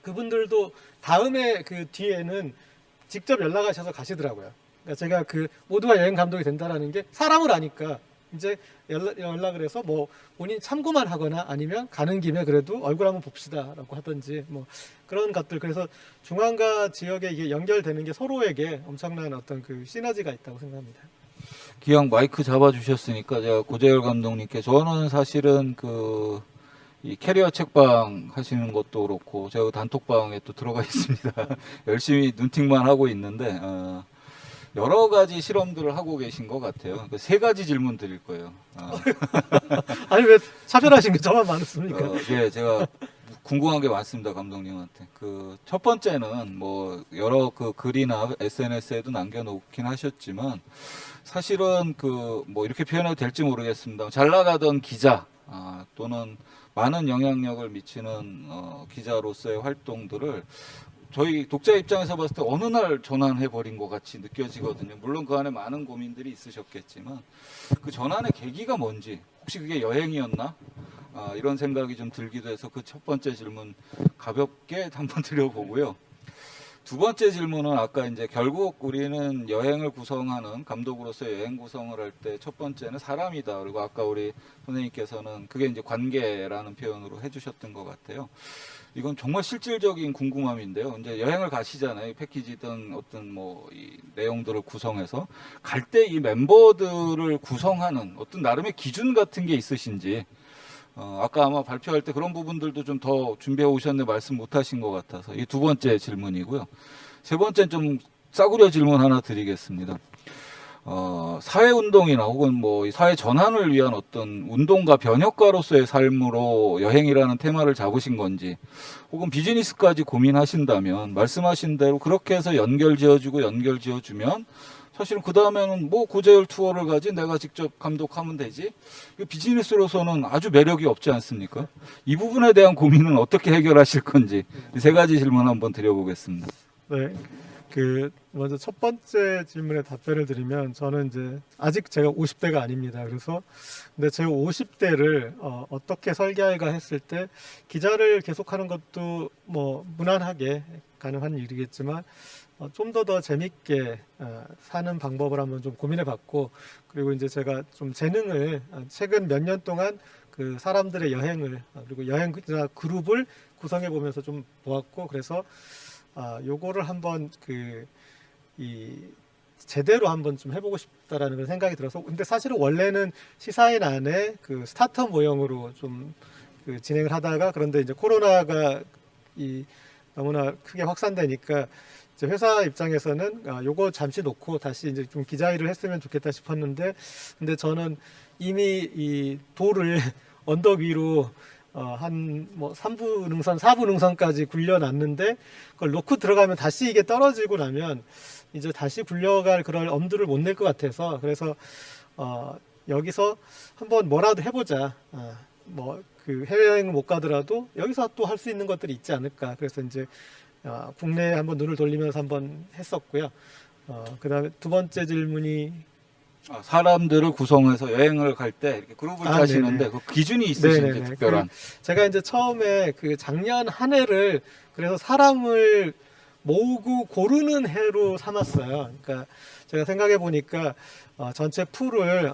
그분들도 다음에 그 뒤에는 직접 연락하셔서 가시더라고요. 그러니까 제가 그 모두가 여행 감독이 된다라는 게 사람을 아니까 이제 연락을 해서 뭐 본인 참고만 하거나 아니면 가는 김에 그래도 얼굴 한번 봅시다라고 하든지 뭐 그런 것들 그래서 중앙과 지역에 이게 연결되는 게 서로에게 엄청난 어떤 그 시너지가 있다고 생각합니다. 기왕 마이크 잡아주셨으니까 제가 고재열 감독님께 저는 사실은 이 캐리어 책방 하시는 것도 그렇고 제가 단톡방에 또 들어가 있습니다. 열심히 눈팅만 하고 있는데 여러 가지 실험들을 하고 계신 것 같아요. 세 가지 질문 드릴 거예요. 아니 왜 차별하신 게 저만 많습니까? 예, 제가 궁금한 게 많습니다, 감독님한테. 첫 번째는 뭐 여러 글이나 SNS에도 남겨놓긴 하셨지만 사실은 뭐 이렇게 표현해도 될지 모르겠습니다. 잘 나가던 기자 또는 많은 영향력을 미치는 기자로서의 활동들을 저희 독자 입장에서 봤을 때 어느 날 전환해버린 것 같이 느껴지거든요. 물론 그 안에 많은 고민들이 있으셨겠지만 그 전환의 계기가 뭔지 혹시 그게 여행이었나? 이런 생각이 좀 들기도 해서 그 첫 번째 질문 가볍게 한번 드려보고요. 두 번째 질문은 아까 이제 결국 우리는 여행을 구성하는 감독으로서 여행 구성을 할 때 첫 번째는 사람이다. 그리고 아까 우리 선생님께서는 그게 이제 관계라는 표현으로 해주셨던 것 같아요. 이건 정말 실질적인 궁금함인데요. 이제 여행을 가시잖아요. 패키지든 어떤 이 내용들을 구성해서 갈 때 이 멤버들을 구성하는 어떤 나름의 기준 같은 게 있으신지. 아까 아마 발표할 때 그런 부분들도 좀 더 준비해 오셨는데 말씀 못 하신 것 같아서 이 두 번째 질문이고요. 세 번째는 좀 싸구려 질문 하나 드리겠습니다. 사회운동이나 혹은 이 사회 전환을 위한 어떤 운동가 변혁가로서의 삶으로 여행이라는 테마를 잡으신 건지 혹은 비즈니스까지 고민하신다면 말씀하신 대로 그렇게 해서 연결 지어주면 사실은 그 다음에는 고재열 투어를 가지 내가 직접 감독하면 되지. 비즈니스로서는 아주 매력이 없지 않습니까? 이 부분에 대한 고민은 어떻게 해결하실 건지 이 세 가지 질문 한번 드려보겠습니다. 네. 먼저 첫 번째 질문에 답변을 드리면 저는 이제 아직 제가 50대가 아닙니다. 그래서 근데 제 50대를 어떻게 설계할까 했을 때 기자를 계속하는 것도 무난하게 가능한 일이겠지만 좀 더 재밌게 사는 방법을 한번 좀 고민해 봤고 그리고 이제 제가 좀 재능을 최근 몇 년 동안 그 사람들의 여행을 그리고 여행자 그룹을 구성해 보면서 좀 보았고 그래서 요거를 한번 제대로 한번 좀 해보고 싶다라는 그런 생각이 들어서 근데 사실은 원래는 시사인 안에 스타트업 모형으로 좀 진행을 하다가 그런데 이제 코로나가 너무나 크게 확산되니까 이제 회사 입장에서는 요거 잠시 놓고 다시 이제 좀 기자 일을 했으면 좋겠다 싶었는데, 근데 저는 이미 이 돌을 언덕 위로 한 뭐 3부 능선, 4부 능선까지 굴려놨는데, 그걸 놓고 들어가면 다시 이게 떨어지고 나면 이제 다시 굴려갈 그런 엄두를 못 낼 것 같아서, 그래서 여기서 한번 뭐라도 해보자. 뭐 그 해외여행을 못 가더라도 여기서 또 할 수 있는 것들이 있지 않을까. 그래서 이제 국내에 한번 눈을 돌리면서 한번 했었고요. 그다음에 두 번째 질문이 사람들을 구성해서 여행을 갈 때 이렇게 그룹을 짜시는데 네네. 그 기준이 있으신지 네네네. 특별한. 제가 이제 처음에 그 작년 한 해를 그래서 사람을 모으고 고르는 해로 삼았어요. 그러니까 제가 생각해 보니까 전체 풀을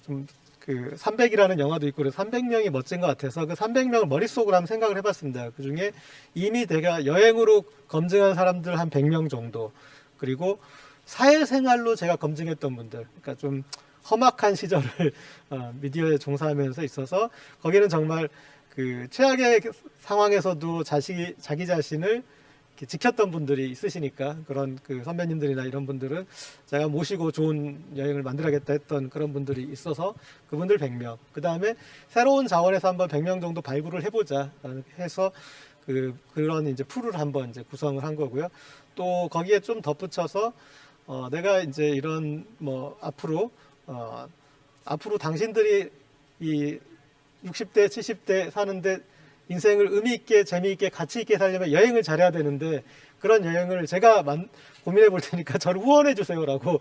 좀 그 300이라는 영화도 있고 그래서 300명이 멋진 것 같아서 그 300명을 머릿속으로 한번 생각을 해봤습니다. 그 중에 이미 내가 여행으로 검증한 사람들 한 100명 정도, 그리고 사회생활로 제가 검증했던 분들, 그러니까 좀 험악한 시절을 미디어에 종사하면서 있어서 거기는 정말 그 최악의 상황에서도 자기 자신을 이렇게 지켰던 분들이 있으시니까, 그런 그 선배님들이나 이런 분들은 제가 모시고 좋은 여행을 만들어야겠다 했던 그런 분들이 있어서 그분들 100명, 그 다음에 새로운 자원에서 한번 100명 정도 발굴을 해보자 해서 그런 이제 풀을 한번 이제 구성을 한 거고요. 또 거기에 좀 덧붙여서 내가 이제 이런 뭐 앞으로 당신들이 이 60대 70대 사는데 인생을 의미 있게 재미있게 가치 있게 살려면 여행을 잘해야 되는데, 그런 여행을 제가 고민해 볼 테니까 저를 후원해 주세요라고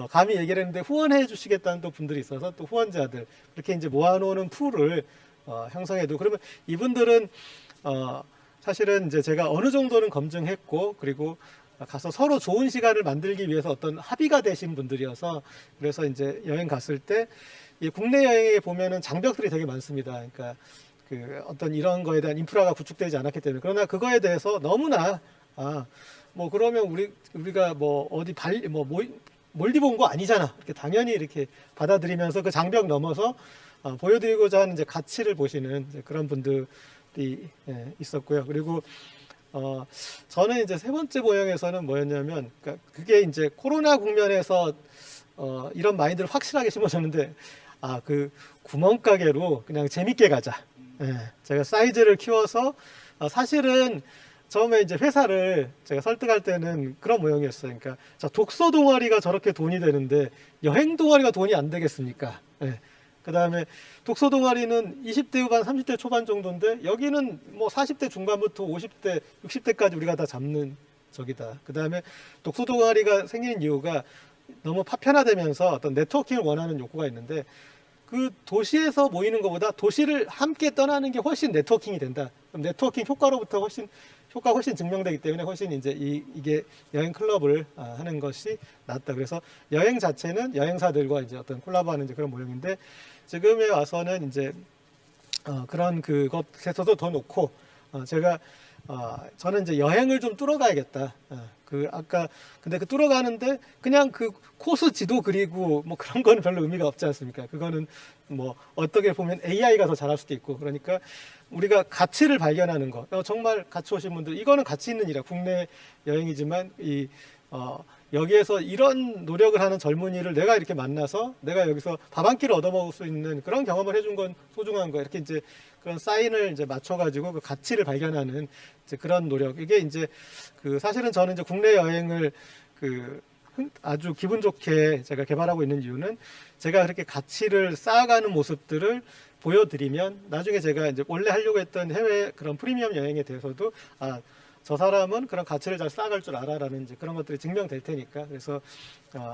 감히 얘기를 했는데, 후원해 주시겠다는 또 분들이 있어서 또 후원자들 그렇게 이제 모아놓는 풀을 형성해도, 그러면 이분들은 사실은 이제 제가 어느 정도는 검증했고, 그리고 가서 서로 좋은 시간을 만들기 위해서 어떤 합의가 되신 분들이어서, 그래서 이제 여행 갔을 때 이 국내 여행에 보면은 장벽들이 되게 많습니다. 그러니까 그 어떤 이런 거에 대한 인프라가 구축되지 않았기 때문에. 그러나 그거에 대해서 너무나 뭐 그러면 우리가 뭐 어디 몰디브 온 거 아니잖아, 이렇게 당연히 이렇게 받아들이면서 그 장벽 넘어서 보여드리고자 하는 이제 가치를 보시는 이제 그런 분들이 있었고요. 그리고 저는 이제 세 번째 모형에서는 뭐였냐면, 그러니까 그게 이제 코로나 국면에서 이런 마인드를 확실하게 심어줬는데, 그 구멍가게로 그냥 재밌게 가자. 제가 사이즈를 키워서 사실은 처음에 이제 회사를 제가 설득할 때는 그런 모형이었어요. 그러니까 자, 독서 동아리가 저렇게 돈이 되는데 여행 동아리가 돈이 안 되겠습니까? 그 다음에 독서 동아리는 20대 후반, 30대 초반 정도인데 여기는 뭐 40대 중반부터 50대, 60대까지 우리가 다 잡는 적이다. 그 다음에 독서 동아리가 생기는 이유가 너무 파편화되면서 어떤 네트워킹을 원하는 욕구가 있는데, 그 도시에서 모이는 것보다 도시를 함께 떠나는 게 훨씬 네트워킹이 된다. 그럼 네트워킹 효과로부터 효과가 훨씬 증명되기 때문에 훨씬 이제 이게 여행 클럽을 하는 것이 낫다. 그래서 여행 자체는 여행사들과 이제 어떤 콜라보하는 이제 그런 모형인데, 지금에 와서는 이제 그런 그것에서도 더 놓고 제가 저는 이제 여행을 좀 뚫어가야겠다. 근데 그 뚫어가는데 그냥 그 코스 지도 그리고 뭐 그런 거는 별로 의미가 없지 않습니까? 그거는 뭐 어떻게 보면 AI가 더 잘할 수도 있고, 그러니까 우리가 가치를 발견하는 거, 정말 같이 오신 분들, 이거는 가치 있는 일이야. 국내 여행이지만 여기에서 이런 노력을 하는 젊은이를 내가 이렇게 만나서 내가 여기서 밥 한 끼를 얻어먹을 수 있는 그런 경험을 해준 건 소중한 거야. 이렇게 이제 그런 사인을 이제 맞춰가지고 그 가치를 발견하는 이제 그런 노력. 이게 이제 사실은 저는 이제 국내 여행을 아주 기분 좋게 제가 개발하고 있는 이유는, 제가 그렇게 가치를 쌓아가는 모습들을 보여드리면 나중에 제가 이제 원래 하려고 했던 해외 그런 프리미엄 여행에 대해서도 저 사람은 그런 가치를 잘 쌓아갈 줄 알아라는 이제 그런 것들이 증명될 테니까, 그래서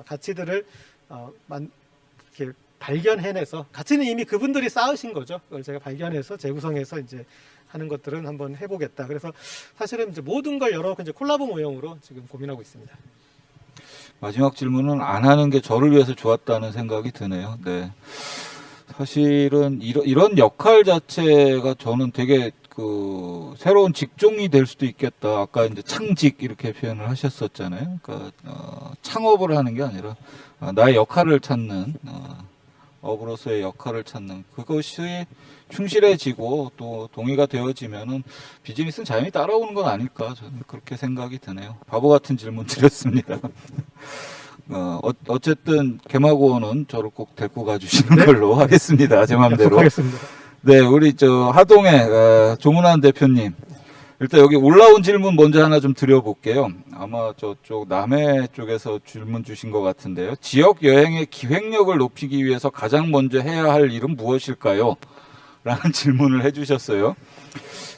가치들을 이렇게 발견해내서, 가치는 이미 그분들이 쌓으신 거죠. 그걸 제가 발견해서 재구성해서 이제 하는 것들은 한번 해보겠다. 그래서 사실은 이제 모든 걸 열어놓고 이제 콜라보 모형으로 지금 고민하고 있습니다. 마지막 질문은 안 하는 게 저를 위해서 좋았다는 생각이 드네요. 네. 사실은 이런 역할 자체가 저는 되게 새로운 직종이 될 수도 있겠다. 아까 이제 창직 이렇게 표현을 하셨었잖아요. 그러니까 창업을 하는 게 아니라 나의 역할을 찾는 업으로서의 역할을 찾는 그것이 충실해지고 또 동의가 되어지면은 비즈니스는 자연히 따라오는 건 아닐까 저는 그렇게 생각이 드네요. 바보 같은 질문 드렸습니다. 어쨌든 개마고원은 저를 꼭 데리고 가주시는 걸로 하겠습니다. 제 마음대로. 약속하겠습니다. 네, 우리 저 하동의 조문환 대표님. 일단 여기 올라온 질문 먼저 하나 좀 드려볼게요. 아마 저쪽 남해 쪽에서 질문 주신 것 같은데요. 지역 여행의 기획력을 높이기 위해서 가장 먼저 해야 할 일은 무엇일까요? 라는 질문을 해주셨어요.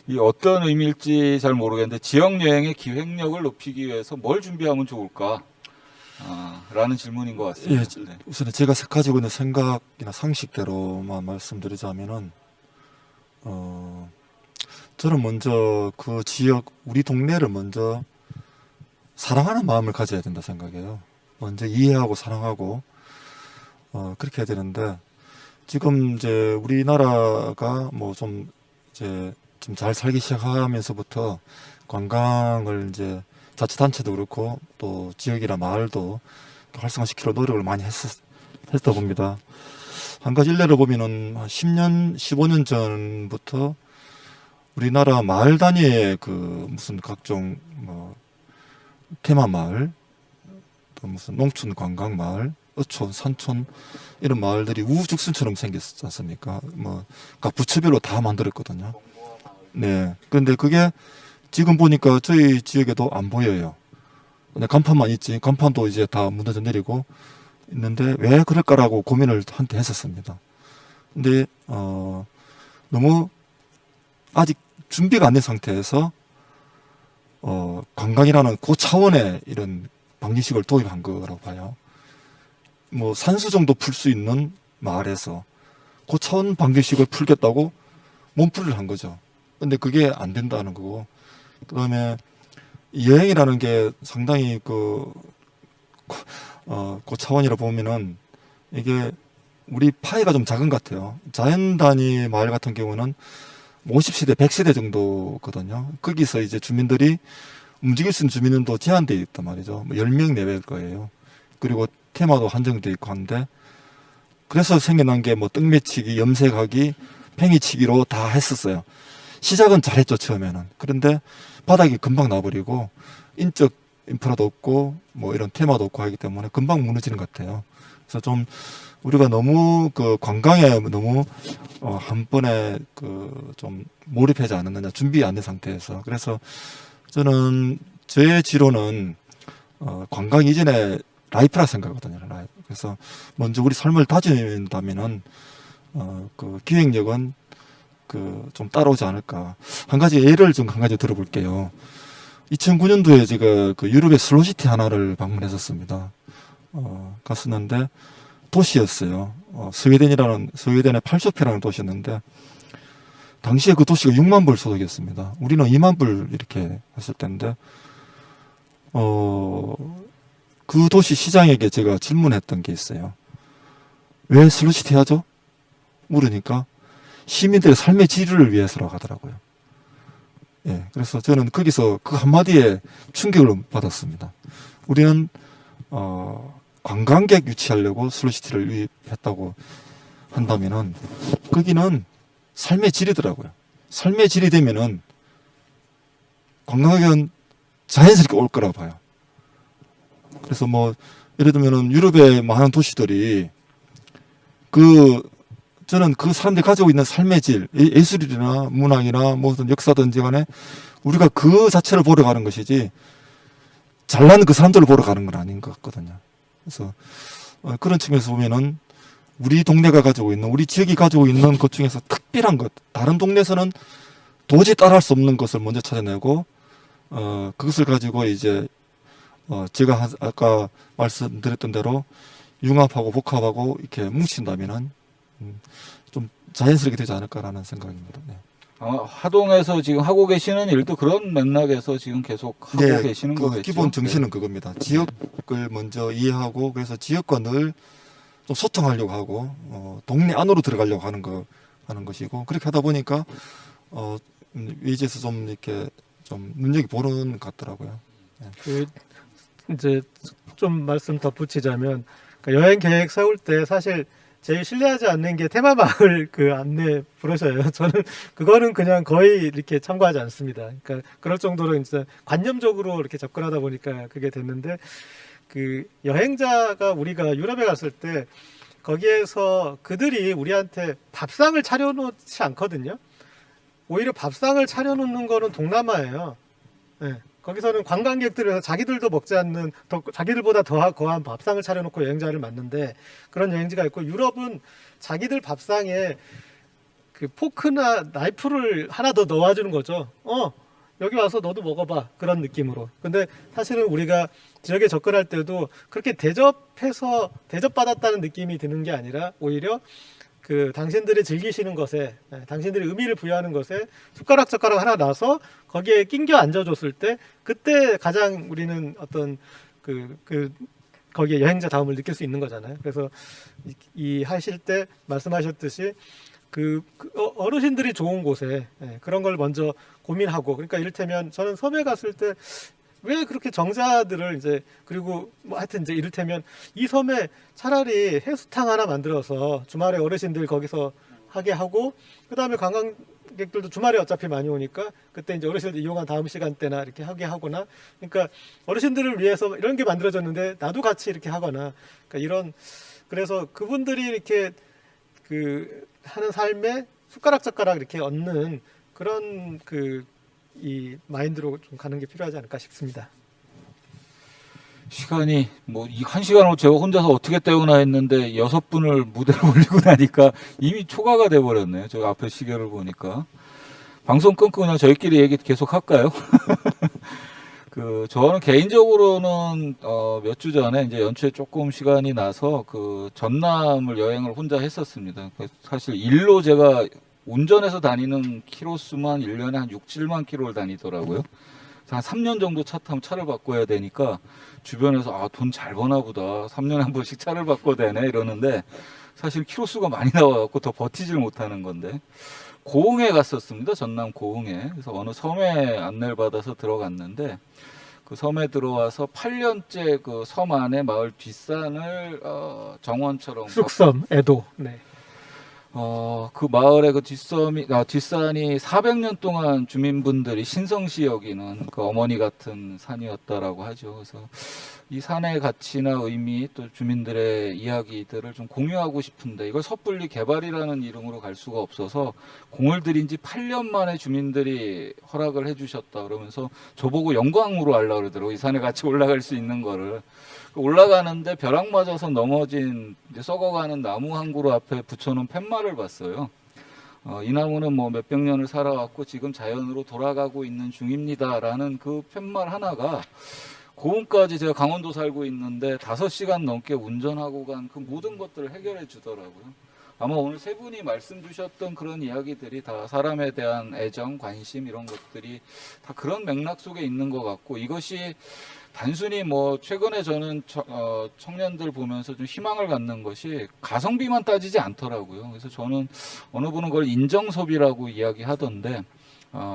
이 어떤 의미일지 잘 모르겠는데 지역 여행의 기획력을 높이기 위해서 뭘 준비하면 좋을까? 라는 질문인 것 같습니다. 예, 네. 우선 제가 가지고 있는 생각이나 상식대로만 말씀드리자면은 저는 먼저 그 지역 우리 동네를 먼저 사랑하는 마음을 가져야 된다 생각해요. 먼저 이해하고 사랑하고 그렇게 해야 되는데 지금 이제 우리나라가 뭐 좀 이제 좀 잘 살기 시작하면서부터 관광을 이제 자치단체도 그렇고 또 지역이나 마을도 활성화시키려 노력을 많이 했다 봅니다. 한 가지 일례를 보면은 한 10년, 15년 전부터 우리나라 마을 단위의 그 무슨 각종 뭐 테마 마을, 또 무슨 농촌 관광 마을, 어촌, 산촌 이런 마을들이 우후죽순처럼 생겼지 않습니까? 뭐 각 부처별로 다 만들었거든요. 네. 그런데 그게 지금 보니까 저희 지역에도 안 보여요. 근데 간판만 있지. 간판도 이제 다 무너져 내리고 있는데 왜 그럴까라고 고민을 한때 했었습니다. 근데 너무 아직 준비가 안 된 상태에서 관광이라는 고차원의 이런 방정식을 도입한 거라고 봐요. 뭐 산수 정도 풀 수 있는 마을에서 고차원 방정식을 풀겠다고 몸풀이를 한 거죠. 근데 그게 안 된다는 거고, 그다음에 여행이라는 게 상당히 고차원이라 보면은 이게 우리 파이가 좀 작은 것 같아요. 자연 단위 마을 같은 경우는 50세대, 100세대 정도거든요. 거기서 이제 주민들이 움직일 수 있는 주민도 제한되어 있단 말이죠. 뭐 10명 내외일 거예요. 그리고 테마도 한정되어 있고 한데, 그래서 생겨난 게 뭐 떡매치기, 염색하기, 팽이치기로 다 했었어요. 시작은 잘했죠, 처음에는. 그런데 바닥이 금방 나버리고, 인적 인프라도 없고, 뭐 이런 테마도 없고 하기 때문에 금방 무너지는 것 같아요. 그래서 좀, 우리가 너무 관광에 너무 한 번에 좀 몰입하지 않았느냐, 준비 안 된 상태에서. 그래서 저는, 제 지로는 관광 이전에 라이프라 생각하거든요, 라이프. 그래서 먼저 우리 삶을 다진다면은, 기획력은 좀 따라오지 않을까. 한 가지 예를 좀 한 가지 들어볼게요. 2009년도에 제가 유럽의 슬로시티 하나를 방문했었습니다. 갔었는데 도시였어요. 스웨덴의 팔소피라는 도시였는데 당시에 그 도시가 6만 불 소득이었습니다. 우리는 2만 불 이렇게 했을 때인데 그 도시 시장에게 제가 질문했던 게 있어요. 왜 슬로시티 하죠? 물으니까 시민들의 삶의 질을 위해서라고 하더라고요. 예, 그래서 저는 거기서 그 한마디에 충격을 받았습니다. 우리는 관광객 유치하려고 슬로시티를 유입했다고 한다면은 거기는 삶의 질이더라고요. 삶의 질이 되면은 관광객은 자연스럽게 올 거라고 봐요. 그래서 뭐 예를 들면은 유럽의 많은 도시들이 저는 그 사람들이 가지고 있는 삶의 질, 예술이나 문학이나 무슨 역사든지 간에 우리가 그 자체를 보러 가는 것이지 잘나는 그 사람들을 보러 가는 건 아닌 것 같거든요. 그래서 그런 측면에서 보면은 우리 동네가 가지고 있는, 우리 지역이 가지고 있는 것 중에서 특별한 것, 다른 동네에서는 도저히 따라할 수 없는 것을 먼저 찾아내고 그것을 가지고 이제 제가 아까 말씀드렸던 대로 융합하고 복합하고 이렇게 뭉친다면은 좀 자연스럽게 되지 않을까라는 생각입니다. 네. 하동에서 지금 하고 계시는 일도 그런 맥락에서 지금 계속 하고 계시는 거겠죠. 기본 정신은 그겁니다. 지역을 먼저 이해하고 그래서 지역과 늘 좀 소통하려고 하고 동네 안으로 들어가려고 하는 것이고 그렇게 하다 보니까 외지에서 좀 이렇게 좀 눈여겨 보는 것 같더라고요. 네. 이제 좀 말씀 덧붙이자면 그러니까 여행 계획 세울 때 사실 제일 신뢰하지 않는 게 테마마을 그 안내 브로셔예요. 저는 그거는 그냥 거의 이렇게 참고하지 않습니다. 그러니까 그럴 정도로 진짜 관념적으로 이렇게 접근하다 보니까 그게 됐는데, 그 여행자가 우리가 유럽에 갔을 때 거기에서 그들이 우리한테 밥상을 차려놓지 않거든요. 오히려 밥상을 차려놓는 거는 동남아예요. 네. 거기서는 관광객들에서 자기들도 먹지 않는 자기들보다 더 거한 밥상을 차려놓고 여행자를 맞는데, 그런 여행지가 있고, 유럽은 자기들 밥상에 그 포크나 나이프를 하나 더 넣어주는 거죠. 여기 와서 너도 먹어봐, 그런 느낌으로. 근데 사실은 우리가 지역에 접근할 때도 그렇게 대접받았다는 느낌이 드는 게 아니라, 오히려 그 당신들이 즐기시는 것에, 당신들이 의미를 부여하는 것에 숟가락 하나 놔서 거기에 낑겨 앉아줬을 때, 그때 가장 우리는 어떤 거기에 여행자다움을 느낄 수 있는 거잖아요. 그래서 이 하실 때 말씀하셨듯이 어르신들이 좋은 곳에 그런 걸 먼저 고민하고, 그러니까 이를테면 저는 섬에 갔을 때 왜 그렇게 정자들을 이제, 그리고 뭐 하여튼 이제 이를테면 이 섬에 차라리 해수탕 하나 만들어서 주말에 어르신들 거기서 하게 하고, 그다음에 관광객들도 주말에 어차피 많이 오니까 그때 이제 어르신들 이용한 다음 시간대나 이렇게 하게 하거나, 그러니까 어르신들을 위해서 이런 게 만들어졌는데 나도 같이 이렇게 하거나, 그러니까 그래서 그분들이 이렇게 하는 삶에 숟가락 이렇게 얻는 그런 이 마인드로 좀 가는 게 필요하지 않을까 싶습니다. 시간이 뭐 이 1시간을 제가 혼자서 어떻게 때우나 했는데 6분을 무대로 올리고 나니까 이미 초과가 돼 버렸네요. 저 앞에 시계를 보니까. 방송 끊고 그냥 저희끼리 얘기 계속 할까요? 저는 개인적으로는 몇 주 전에 이제 연초에 조금 시간이 나서 전남을 여행을 혼자 했었습니다. 사실 일로 제가 운전해서 다니는 키로수만 1년에 한 6, 7만 키로를 다니더라고요. 한 3년 정도 차 타면 차를 바꿔야 되니까 주변에서 돈 잘 버나 보다, 3년에 한 번씩 차를 바꿔야 되네 이러는데, 사실 키로수가 많이 나와갖고 더 버티질 못하는 건데, 고흥에 갔었습니다. 전남 고흥에. 그래서 어느 섬에 안내를 받아서 들어갔는데, 그 섬에 들어와서 8년째 그 섬 안에 마을 뒷산을 정원처럼 쑥섬, 애도. 네. 그 마을의 뒷산이 400년 동안 주민분들이 신성시 여기는 그 어머니 같은 산이었다라고 하죠. 그래서 이 산의 가치나 의미, 또 주민들의 이야기들을 좀 공유하고 싶은데, 이걸 섣불리 개발이라는 이름으로 갈 수가 없어서 공을 들인 지 8년 만에 주민들이 허락을 해주셨다 그러면서 저보고 영광으로 하려고 그러더라고요. 이 산에 같이 올라갈 수 있는 거를. 올라가는데 벼락 맞아서 넘어진 썩어가는 나무 한 그루 앞에 붙여놓은 팻말을 봤어요. 이 나무는 뭐 몇백 년을 살아왔고 지금 자연으로 돌아가고 있는 중입니다라는 그 팻말 하나가 고흥까지, 제가 강원도 살고 있는데 5시간 넘게 운전하고 간 그 모든 것들을 해결해 주더라고요. 아마 오늘 세 분이 말씀 주셨던 그런 이야기들이 다 사람에 대한 애정, 관심, 이런 것들이 다 그런 맥락 속에 있는 것 같고, 이것이 단순히 뭐 최근에 저는 청년들 보면서 좀 희망을 갖는 것이 가성비만 따지지 않더라고요. 그래서 저는 어느 분은 그걸 인정소비라고 이야기하던데,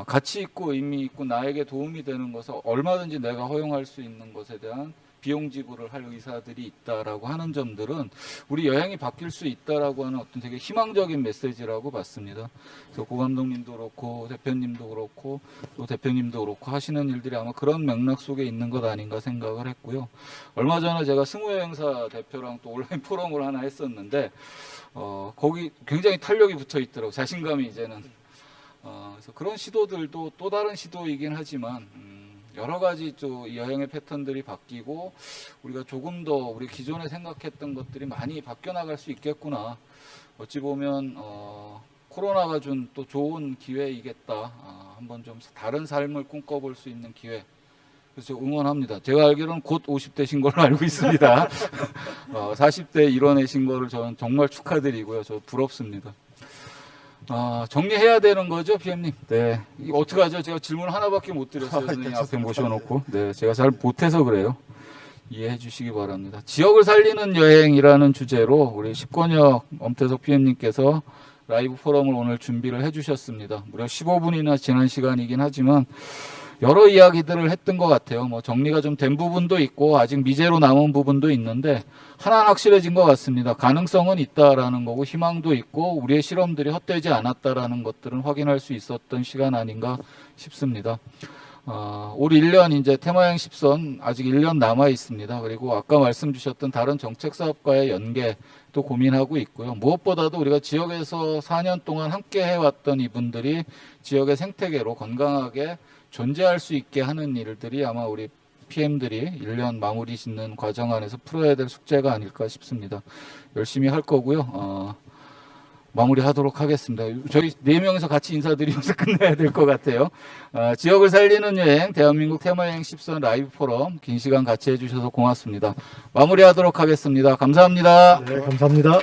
가치 있고 의미 있고 나에게 도움이 되는 것을 얼마든지 내가 허용할 수 있는 것에 대한 비용 지불을 할 의사들이 있다라고 하는 점들은 우리 여행이 바뀔 수 있다라고 하는 어떤 되게 희망적인 메시지라고 봤습니다. 그래서 고 감독님도 그렇고 대표님도 그렇고 또 대표님도 그렇고 하시는 일들이 아마 그런 맥락 속에 있는 것 아닌가 생각을 했고요. 얼마 전에 제가 승우여행사 대표랑 또 온라인 포럼을 하나 했었는데 거기 굉장히 탄력이 붙어 있더라고요. 자신감이 이제는. 그래서 그런 시도들도 또 다른 시도이긴 하지만 여러 가지 또 여행의 패턴들이 바뀌고 우리가 조금 더 우리 기존에 생각했던 것들이 많이 바뀌어 나갈 수 있겠구나. 어찌 보면 코로나가 준 또 좋은 기회이겠다. 한번 좀 다른 삶을 꿈꿔볼 수 있는 기회. 그래서 응원합니다. 제가 알기로는 곧 50대신 걸로 알고 있습니다. 40대 이뤄내신 거를 저는 정말 축하드리고요. 저 부럽습니다. 정리해야 되는 거죠, PM님? 네. 이거 어떡하죠? 제가 질문 하나밖에 못 드렸어요. 선생님 앞에 모셔놓고. 네. 제가 잘 못해서 그래요. 이해해 주시기 바랍니다. 지역을 살리는 여행이라는 주제로 우리 십권역 엄태석 PM님께서 라이브 포럼을 오늘 준비를 해 주셨습니다. 무려 15분이나 지난 시간이긴 하지만 여러 이야기들을 했던 것 같아요. 뭐 정리가 좀 된 부분도 있고 아직 미제로 남은 부분도 있는데 하나는 확실해진 것 같습니다. 가능성은 있다라는 거고 희망도 있고 우리의 실험들이 헛되지 않았다라는 것들은 확인할 수 있었던 시간 아닌가 싶습니다. 올 1년 이제 테마여행 10선 아직 1년 남아 있습니다. 그리고 아까 말씀 주셨던 다른 정책 사업과의 연계도 고민하고 있고요. 무엇보다도 우리가 지역에서 4년 동안 함께 해왔던 이분들이 지역의 생태계로 건강하게 존재할 수 있게 하는 일들이 아마 우리 PM들이 1년 마무리 짓는 과정 안에서 풀어야 될 숙제가 아닐까 싶습니다. 열심히 할 거고요. 마무리하도록 하겠습니다. 저희 4명이서 같이 인사드리면서 끝내야 될 것 같아요. 지역을 살리는 여행, 대한민국 테마여행 10선 라이브 포럼 긴 시간 같이 해주셔서 고맙습니다. 마무리하도록 하겠습니다. 감사합니다. 네, 감사합니다.